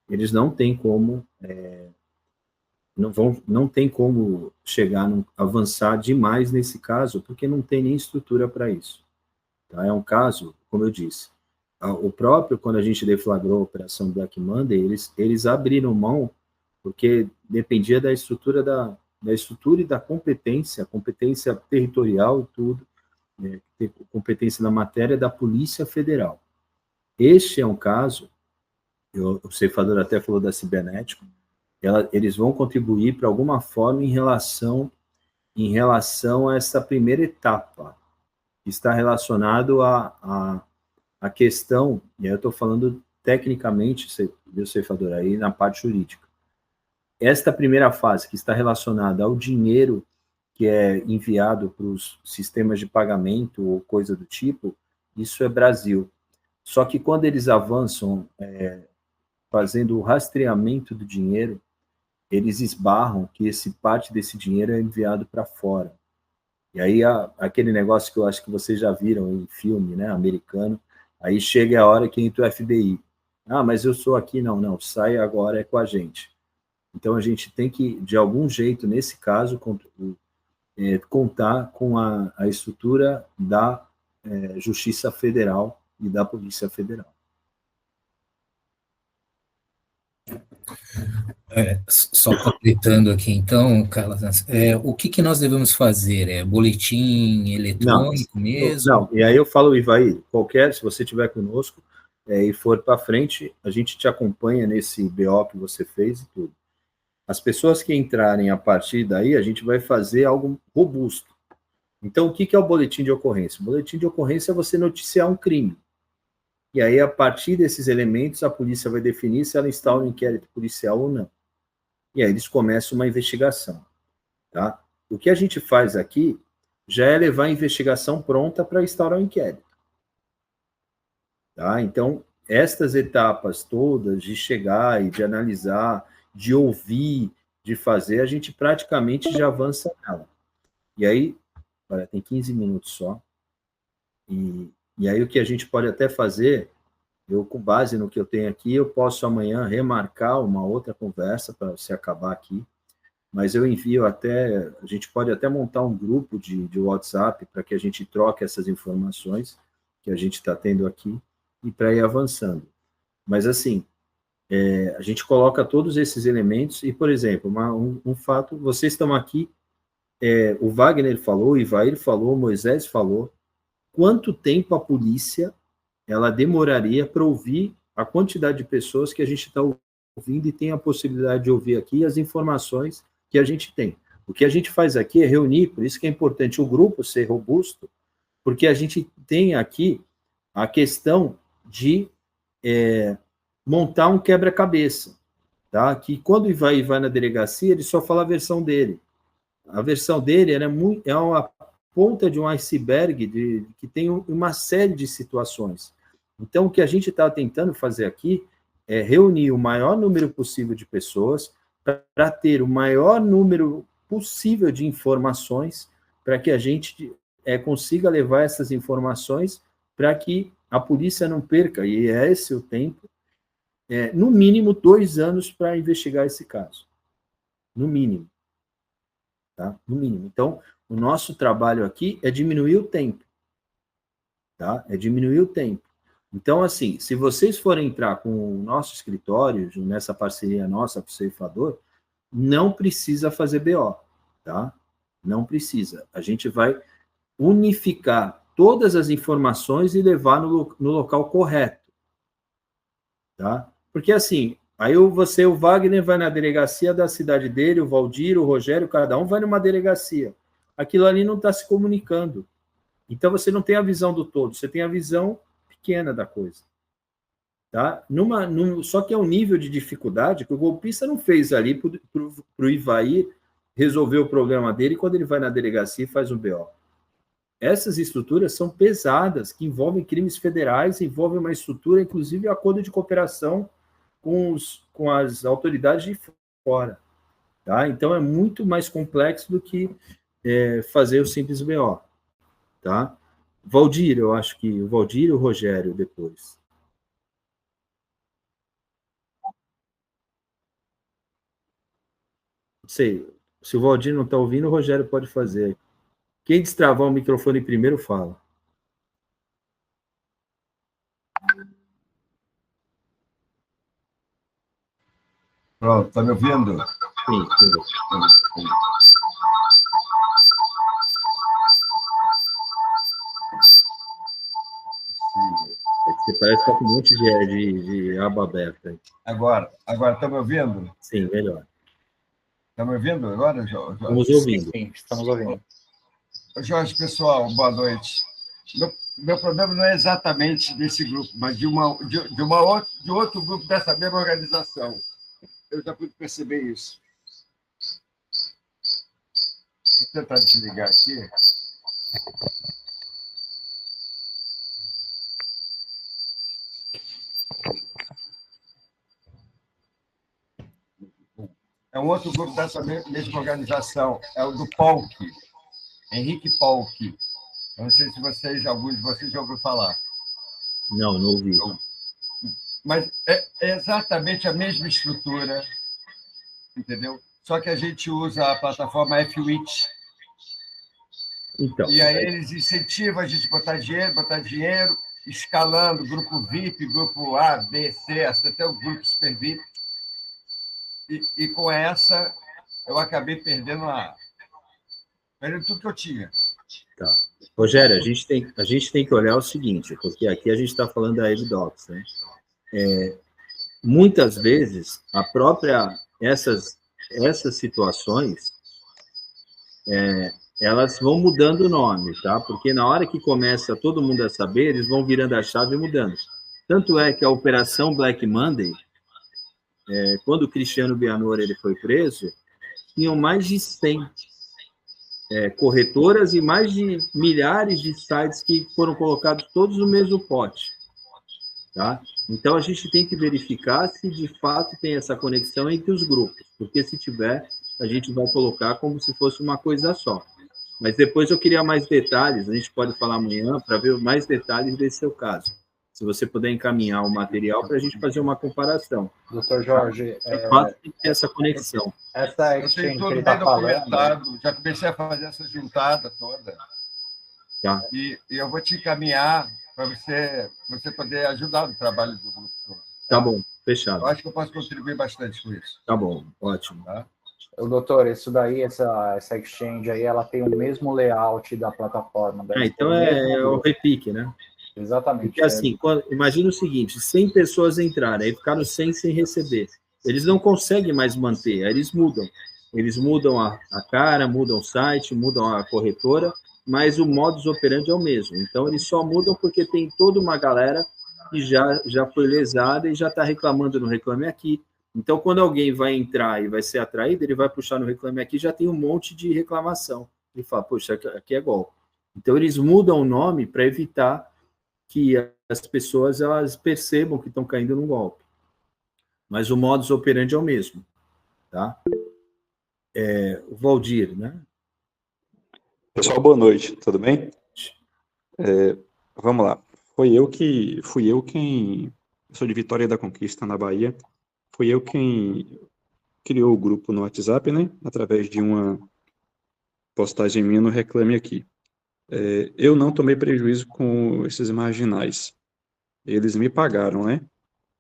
eles não têm como não tem como avançar demais nesse caso, porque não tem nem estrutura para isso. Tá? É um caso, como eu disse, o próprio, quando a gente deflagrou a Operação Black Monday, eles abriram mão, porque dependia da estrutura e da competência territorial e tudo, competência na matéria da Polícia Federal. Este é um caso, o ceifador até falou da cibernética, eles vão contribuir para alguma forma em relação a essa primeira etapa, que está relacionado à questão, e aí eu estou falando tecnicamente, viu, ceifador, aí na parte jurídica. Esta primeira fase, que está relacionada ao dinheiro que é enviado para os sistemas de pagamento ou coisa do tipo, isso é Brasil. Só que quando eles avançam fazendo o rastreamento do dinheiro, eles esbarram que parte desse dinheiro é enviado para fora. E aí, aquele negócio que eu acho que vocês já viram em filme, né, americano, aí chega a hora que entra o FBI. Ah, mas eu sou aqui, não, sai agora, é com a gente. Então, a gente tem que, de algum jeito, nesse caso, contar com a estrutura da Justiça Federal e da Polícia Federal. Só completando aqui, então, Carlos, o que nós devemos fazer? Boletim eletrônico mesmo? Não, e aí eu falo, Ivaí, se você estiver conosco e for para frente, a gente te acompanha nesse BO que você fez e tudo. As pessoas que entrarem a partir daí, a gente vai fazer algo robusto. Então, o que é o boletim de ocorrência? O boletim de ocorrência é você noticiar um crime. E aí, a partir desses elementos, a polícia vai definir se ela instala um inquérito policial ou não. E aí eles começam uma investigação. Tá? O que a gente faz aqui já é levar a investigação pronta para instaurar o inquérito. Tá? Então, estas etapas todas de chegar e de analisar, de ouvir, de fazer, a gente praticamente já avança nela. E aí, olha, tem 15 minutos só. E aí o que a gente pode até fazer, eu com base no que eu tenho aqui, eu posso amanhã remarcar uma outra conversa para você acabar aqui, mas eu envio a gente pode até montar um grupo de WhatsApp para que a gente troque essas informações que a gente está tendo aqui e para ir avançando. Mas assim, a gente coloca todos esses elementos e, por exemplo, um fato, vocês estão aqui, o Wagner falou, o Ivair falou, o Moisés falou, quanto tempo a polícia ela demoraria para ouvir a quantidade de pessoas que a gente está ouvindo e tem a possibilidade de ouvir aqui as informações que a gente tem. O que a gente faz aqui é reunir, por isso que é importante o grupo ser robusto, porque a gente tem aqui a questão de montar um quebra-cabeça, tá? Que quando vai na delegacia, ele só fala a versão dele. A versão dele é uma ponta de um iceberg que tem uma série de situações. Então, o que a gente está tentando fazer aqui é reunir o maior número possível de pessoas para ter o maior número possível de informações para que a gente consiga levar essas informações para que a polícia não perca, e é esse o tempo, no mínimo 2 anos para investigar esse caso. No mínimo. Tá? No mínimo. Então, o nosso trabalho aqui é diminuir o tempo. Tá? É diminuir o tempo. Então, assim, se vocês forem entrar com o nosso escritório, nessa parceria nossa com o ceifador, não precisa fazer BO, tá? Não precisa. A gente vai unificar todas as informações e levar no local correto, tá? Porque, assim, aí o Wagner vai na delegacia da cidade dele, o Valdir, o Rogério, cada um vai numa delegacia. Aquilo ali não está se comunicando. Então, você não tem a visão do todo, você tem a visão pequena da coisa. Tá? Só que é um nível de dificuldade que o golpista não fez ali para o Ivair resolver o problema dele quando ele vai na delegacia e faz um BO. Essas estruturas são pesadas, que envolvem crimes federais, envolvem uma estrutura, inclusive acordo de cooperação com as autoridades de fora. Tá? Então, é muito mais complexo do que fazer o simples BO. Tá? Valdir, eu acho que o Valdir e o Rogério depois. Não sei, se o Valdir não está ouvindo, o Rogério pode fazer. Quem destravar o microfone primeiro, fala. Pronto, está me ouvindo? Sim. Você parece que está com um monte de aba aberta. Agora está me ouvindo? Sim, melhor. Está me ouvindo agora, Jorge? Estamos ouvindo. Sim, estamos ouvindo. Jorge, pessoal, boa noite. Meu problema não é exatamente desse grupo, mas de outro grupo dessa mesma organização. Eu já pude perceber isso. Vou tentar desligar aqui. É um outro grupo dessa mesma organização, é o do Polk, Henrique Polk. Eu não sei se alguns de vocês já ouviram falar. Não ouvi. Mas é exatamente a mesma estrutura, entendeu? Só que a gente usa a plataforma FWIT. Então, e aí eles incentivam a gente a botar dinheiro, escalando grupo VIP, grupo A, B, C, até o grupo Super VIP. E com essa, eu acabei perdendo tudo que eu tinha. Tá. Rogério, a gente tem que olhar o seguinte, porque aqui a gente está falando da EBDOCS, né? Muitas vezes, essas situações, elas vão mudando o nome, tá? Porque na hora que começa todo mundo a saber, eles vão virando a chave e mudando. Tanto é que a Operação Black Monday, quando o Cristiano Bianor ele foi preso, tinham mais de 100 corretoras e mais de milhares de sites que foram colocados todos no mesmo pote. Tá? Então, a gente tem que verificar se, de fato, tem essa conexão entre os grupos, porque, se tiver, a gente vai colocar como se fosse uma coisa só. Mas depois eu queria mais detalhes, a gente pode falar amanhã para ver mais detalhes desse seu caso. Se você puder encaminhar o material para a gente fazer uma comparação. Doutor Jorge... De fato, tem que ter essa conexão. Essa Eu exchange tenho que tudo ele bem está falando... documentado, já comecei a fazer essa juntada toda. Tá. E eu vou te encaminhar para você poder ajudar no trabalho do grupo. Tá bom, fechado. Eu acho que eu posso contribuir bastante com isso. Tá bom, ótimo. Tá? Doutor, isso daí, essa exchange aí, ela tem o mesmo layout da plataforma. Então é o repique, né? Exatamente. Porque assim, imagina o seguinte, 100 pessoas entraram, aí ficaram 100 sem receber. eles não conseguem mais manter, aí eles mudam. Eles mudam a cara, mudam o site, mudam a corretora, mas o modus operandi é o mesmo. Então, eles só mudam porque tem toda uma galera que já foi lesada e já está reclamando no Reclame Aqui. Então, quando alguém vai entrar e vai ser atraído, ele vai puxar no Reclame Aqui, já tem um monte de reclamação. Ele fala, poxa, aqui é golpe. Então, eles mudam o nome para evitar que as pessoas elas percebam que estão caindo num golpe. Mas o modus operandi é o mesmo. Tá? O Valdir, né? Pessoal, boa noite, tudo bem? Vamos lá. Fui eu quem, eu sou de Vitória da Conquista, na Bahia, fui eu quem criou o grupo no WhatsApp, né, através de uma postagem minha no Reclame Aqui. Eu não tomei prejuízo com esses marginais, eles me pagaram, né,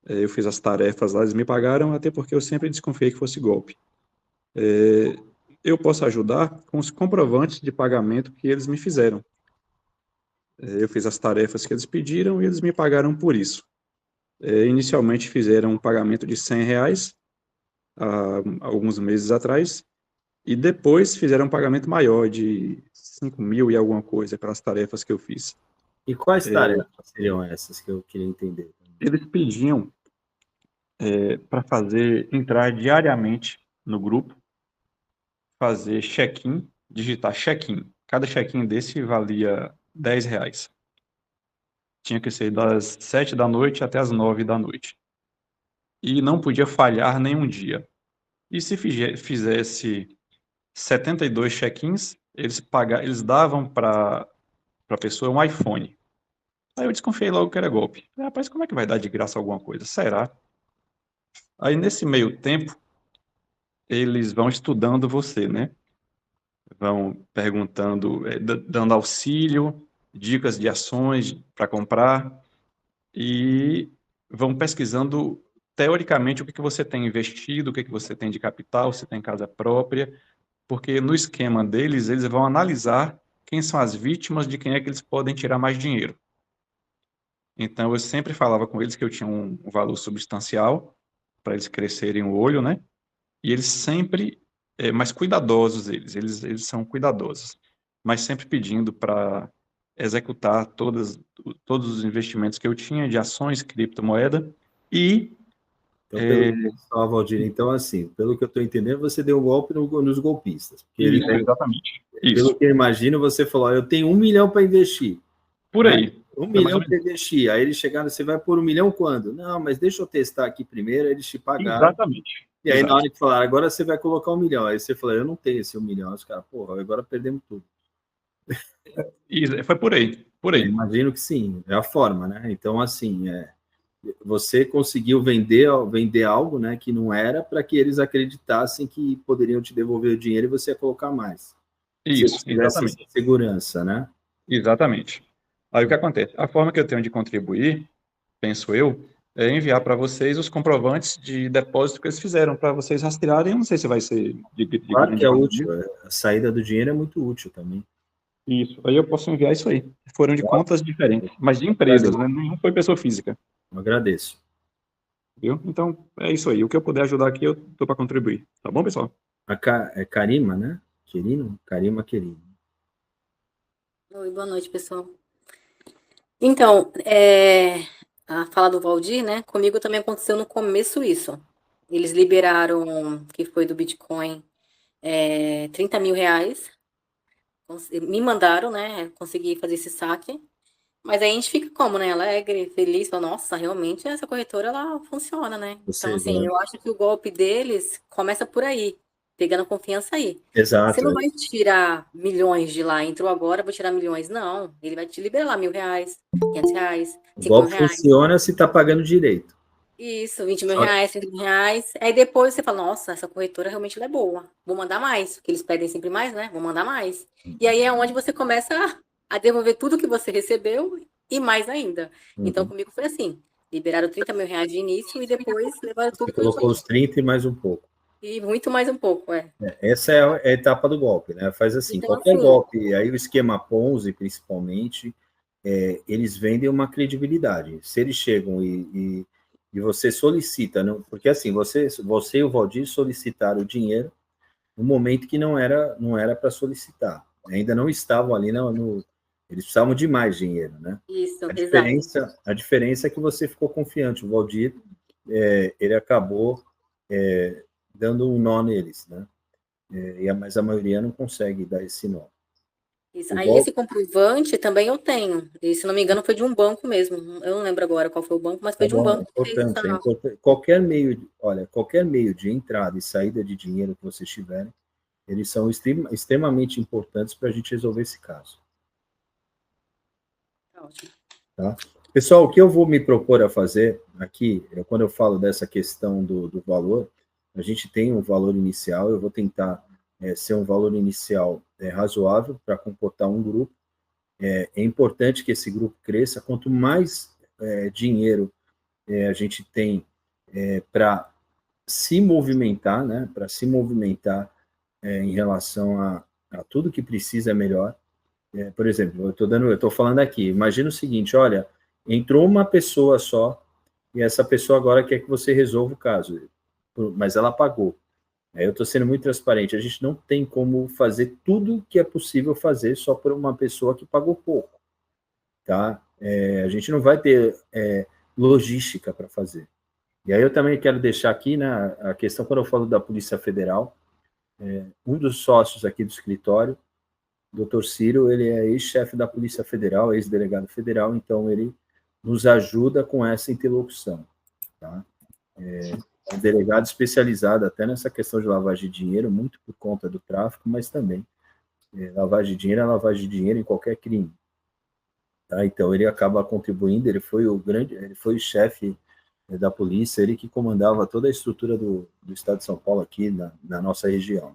eu fiz as tarefas lá, eles me pagaram, até porque eu sempre desconfiei que fosse golpe. Eu posso ajudar com os comprovantes de pagamento que eles me fizeram. Eu fiz as tarefas que eles pediram e eles me pagaram por isso. Inicialmente fizeram um pagamento de R$100 há alguns meses atrás, e depois fizeram um pagamento maior de 5.000 e alguma coisa pelas tarefas que eu fiz. E quais tarefas seriam essas que eu queria entender? Eles pediam para entrar diariamente no grupo, fazer check-in, digitar check-in. Cada check-in desse valia R$10. Tinha que ser das 7 da noite até as 9 da noite. E não podia falhar nenhum dia. E se fizesse 72 check-ins, eles davam para a pessoa um iPhone. Aí eu desconfiei logo que era golpe. Rapaz, como é que vai dar de graça alguma coisa? Será? Aí nesse meio tempo, eles vão estudando você, né? Vão perguntando, dando auxílio, dicas de ações para comprar, e vão pesquisando teoricamente o que você tem investido, o que você tem de capital, se tem casa própria, porque no esquema deles, eles vão analisar quem são as vítimas, de quem é que eles podem tirar mais dinheiro. Então, eu sempre falava com eles que eu tinha um valor substancial para eles crescerem o olho, né? E eles sempre, mais cuidadosos, eles são cuidadosos, mas sempre pedindo para executar todos os investimentos que eu tinha de ações, criptomoeda e... Então, Valdir, então, assim, pelo que eu estou entendendo, você deu um golpe nos golpistas. Exatamente. Pelo que eu imagino, você falou, eu tenho 1 milhão para investir. Por aí. 1 milhão para investir. Aí eles chegaram, você vai pôr 1 milhão quando? Não, mas deixa eu testar aqui primeiro, eles te pagaram. Exatamente. E aí, na hora que falaram, agora você vai colocar 1 milhão. Aí você falou, eu não tenho esse 1 milhão. Os caras, porra, agora perdemos tudo. Foi por aí. Eu imagino que sim, é a forma, né? Então, assim, você conseguiu vender algo, né, que não era, para que eles acreditassem que poderiam te devolver o dinheiro e você ia colocar mais. Isso, exatamente. Essa segurança, né? Exatamente. Aí o que acontece? A forma que eu tenho de contribuir, penso eu, é enviar para vocês os comprovantes de depósito que eles fizeram, para vocês rastrearem. Eu não sei se vai ser de claro que é útil. A saída do dinheiro é muito útil também. Isso. Aí eu posso enviar isso aí. Foram de contas diferentes, mas de empresas, né? Não foi pessoa física. Eu agradeço. Viu? Então, é isso aí. O que eu puder ajudar aqui, eu estou para contribuir. Tá bom, pessoal? É Karima, né? Querino? Karima Querino. Oi, boa noite, pessoal. Então, a fala do Valdir, né? Comigo também aconteceu no começo isso. Eles liberaram, que foi do Bitcoin, 30 mil reais. Me mandaram, né? Consegui fazer esse saque. Mas aí a gente fica como, né? Alegre, feliz, fala, nossa, realmente essa corretora, ela funciona, né? Então, assim, eu acho que o golpe deles começa por aí, pegando confiança aí. Exato. Você não vai tirar milhões de lá, entrou agora, vou tirar milhões. Não, ele vai te liberar lá R$1.000, R$500, o golpe funciona se está pagando direito. Isso, R$20 mil, R$30 mil. Aí depois você fala, nossa, essa corretora realmente é boa. Vou mandar mais, porque eles pedem sempre mais, né? Vou mandar mais. E aí é onde você começa a devolver tudo que você recebeu e mais ainda. Então, comigo foi assim. Liberaram R$30 mil de início e depois levaram tudo. Você colocou os 30 e mais um pouco. E muito mais um pouco, Essa é a etapa do golpe, né? Faz assim, então, qualquer golpe, aí o esquema Ponzi, principalmente, eles vendem uma credibilidade. Se eles chegam e e você solicita, não, porque assim, você e o Valdir solicitaram o dinheiro no momento que não era para solicitar. Ainda não estavam ali eles precisavam de mais dinheiro, né? Isso, exato. A diferença é que você ficou confiante. O Valdir, ele acabou dando um nó neles, né? Mas a maioria não consegue dar esse nó. Isso. Aí esse comprovante também eu tenho. E, se não me engano, foi de um banco mesmo. Eu não lembro agora qual foi o banco, mas foi de um banco que fez essa... importante. Qualquer meio de entrada e saída de dinheiro que vocês tiverem, eles são extremamente importantes para a gente resolver esse caso. Ótimo. Tá? Pessoal, o que eu vou me propor a fazer aqui, quando eu falo dessa questão do valor, a gente tem um valor inicial, eu vou tentar ser um valor inicial razoável para comportar um grupo. É importante que esse grupo cresça. Quanto mais dinheiro a gente tem para se movimentar, né? Para se movimentar em relação a tudo que precisa é melhor. Por exemplo, eu estou falando aqui, imagina o seguinte, olha, entrou uma pessoa só, e essa pessoa agora quer que você resolva o caso, mas ela pagou. Eu estou sendo muito transparente, a gente não tem como fazer tudo que é possível fazer só por uma pessoa que pagou pouco, tá? A gente não vai ter logística para fazer. E aí eu também quero deixar aqui, né, a questão, quando eu falo da Polícia Federal, um dos sócios aqui do escritório, Dr. Ciro, ele é ex-chefe da Polícia Federal, ex-delegado federal, então ele nos ajuda com essa interlocução, tá? Um delegado especializado até nessa questão de lavagem de dinheiro, muito por conta do tráfico, mas também lavagem de dinheiro é lavagem de dinheiro em qualquer crime. Tá? Então ele acaba contribuindo, ele foi o chefe da polícia, ele que comandava toda a estrutura do estado de São Paulo aqui na nossa região.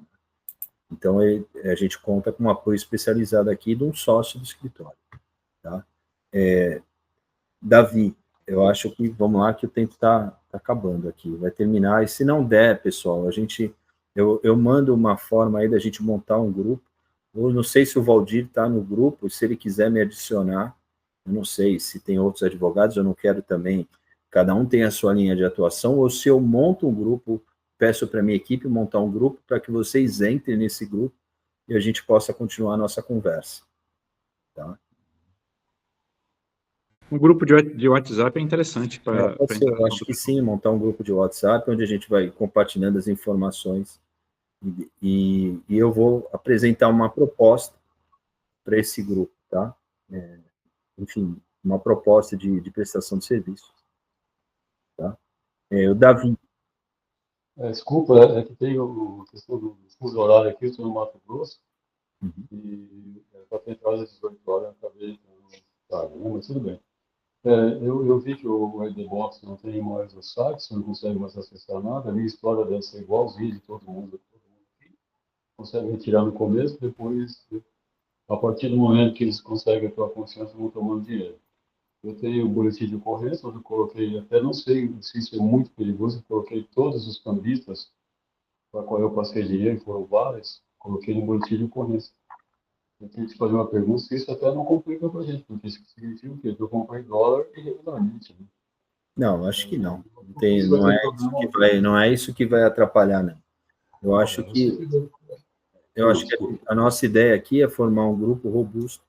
Então a gente conta com um apoio especializado aqui de um sócio do escritório. Tá? Davi, eu acho que, vamos lá, que o tempo está acabando aqui, vai terminar, e se não der, pessoal, eu mando uma forma aí da gente montar um grupo, eu não sei se o Valdir está no grupo, se ele quiser me adicionar, eu não sei se tem outros advogados, eu não quero também, cada um tem a sua linha de atuação, ou se eu monto um grupo, peço para a minha equipe montar um grupo para que vocês entrem nesse grupo e a gente possa continuar a nossa conversa. Tá? Um grupo de WhatsApp é interessante para... Eu acho que sim, montar um grupo de WhatsApp, onde a gente vai compartilhando as informações e eu vou apresentar uma proposta para esse grupo, tá? Enfim, uma proposta de prestação de serviço. Tá? O Davi. Desculpa, é que tem a questão do fuso horário aqui, eu estou no Mato Grosso, e para tentar às 18 horas eu acabei tarde, né? Mas tudo bem. Eu vi que o ID-Box não tem mais o site, você não consegue mais acessar nada, a minha história deve ser igualzinha de todo mundo aqui. Consegue retirar no começo, depois, a partir do momento que eles conseguem a tua confiança, vão tomando dinheiro. Eu tenho o boletim de ocorrência, onde eu coloquei, até não sei se isso é muito perigoso, eu coloquei todos os cambistas para qual eu passei dinheiro, foram vários, coloquei no boletim de ocorrência. Eu tenho que fazer uma pergunta se isso até não complica para a gente, porque isso significa o quê? Que eu comprei dólar irregularmente. Né? Não, acho que não. Não é isso que vai atrapalhar, não. Eu acho que a nossa ideia aqui é formar um grupo robusto,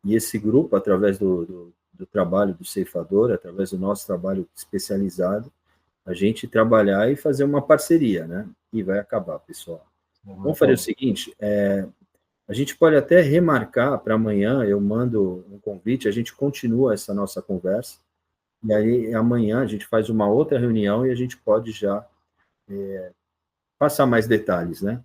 e esse grupo, através do trabalho do ceifador, através do nosso trabalho especializado, a gente trabalhar e fazer uma parceria, né? E vai acabar, pessoal. Vamos fazer o seguinte, a gente pode até remarcar para amanhã, eu mando um convite, a gente continua essa nossa conversa, e aí amanhã a gente faz uma outra reunião e a gente pode já passar mais detalhes, né?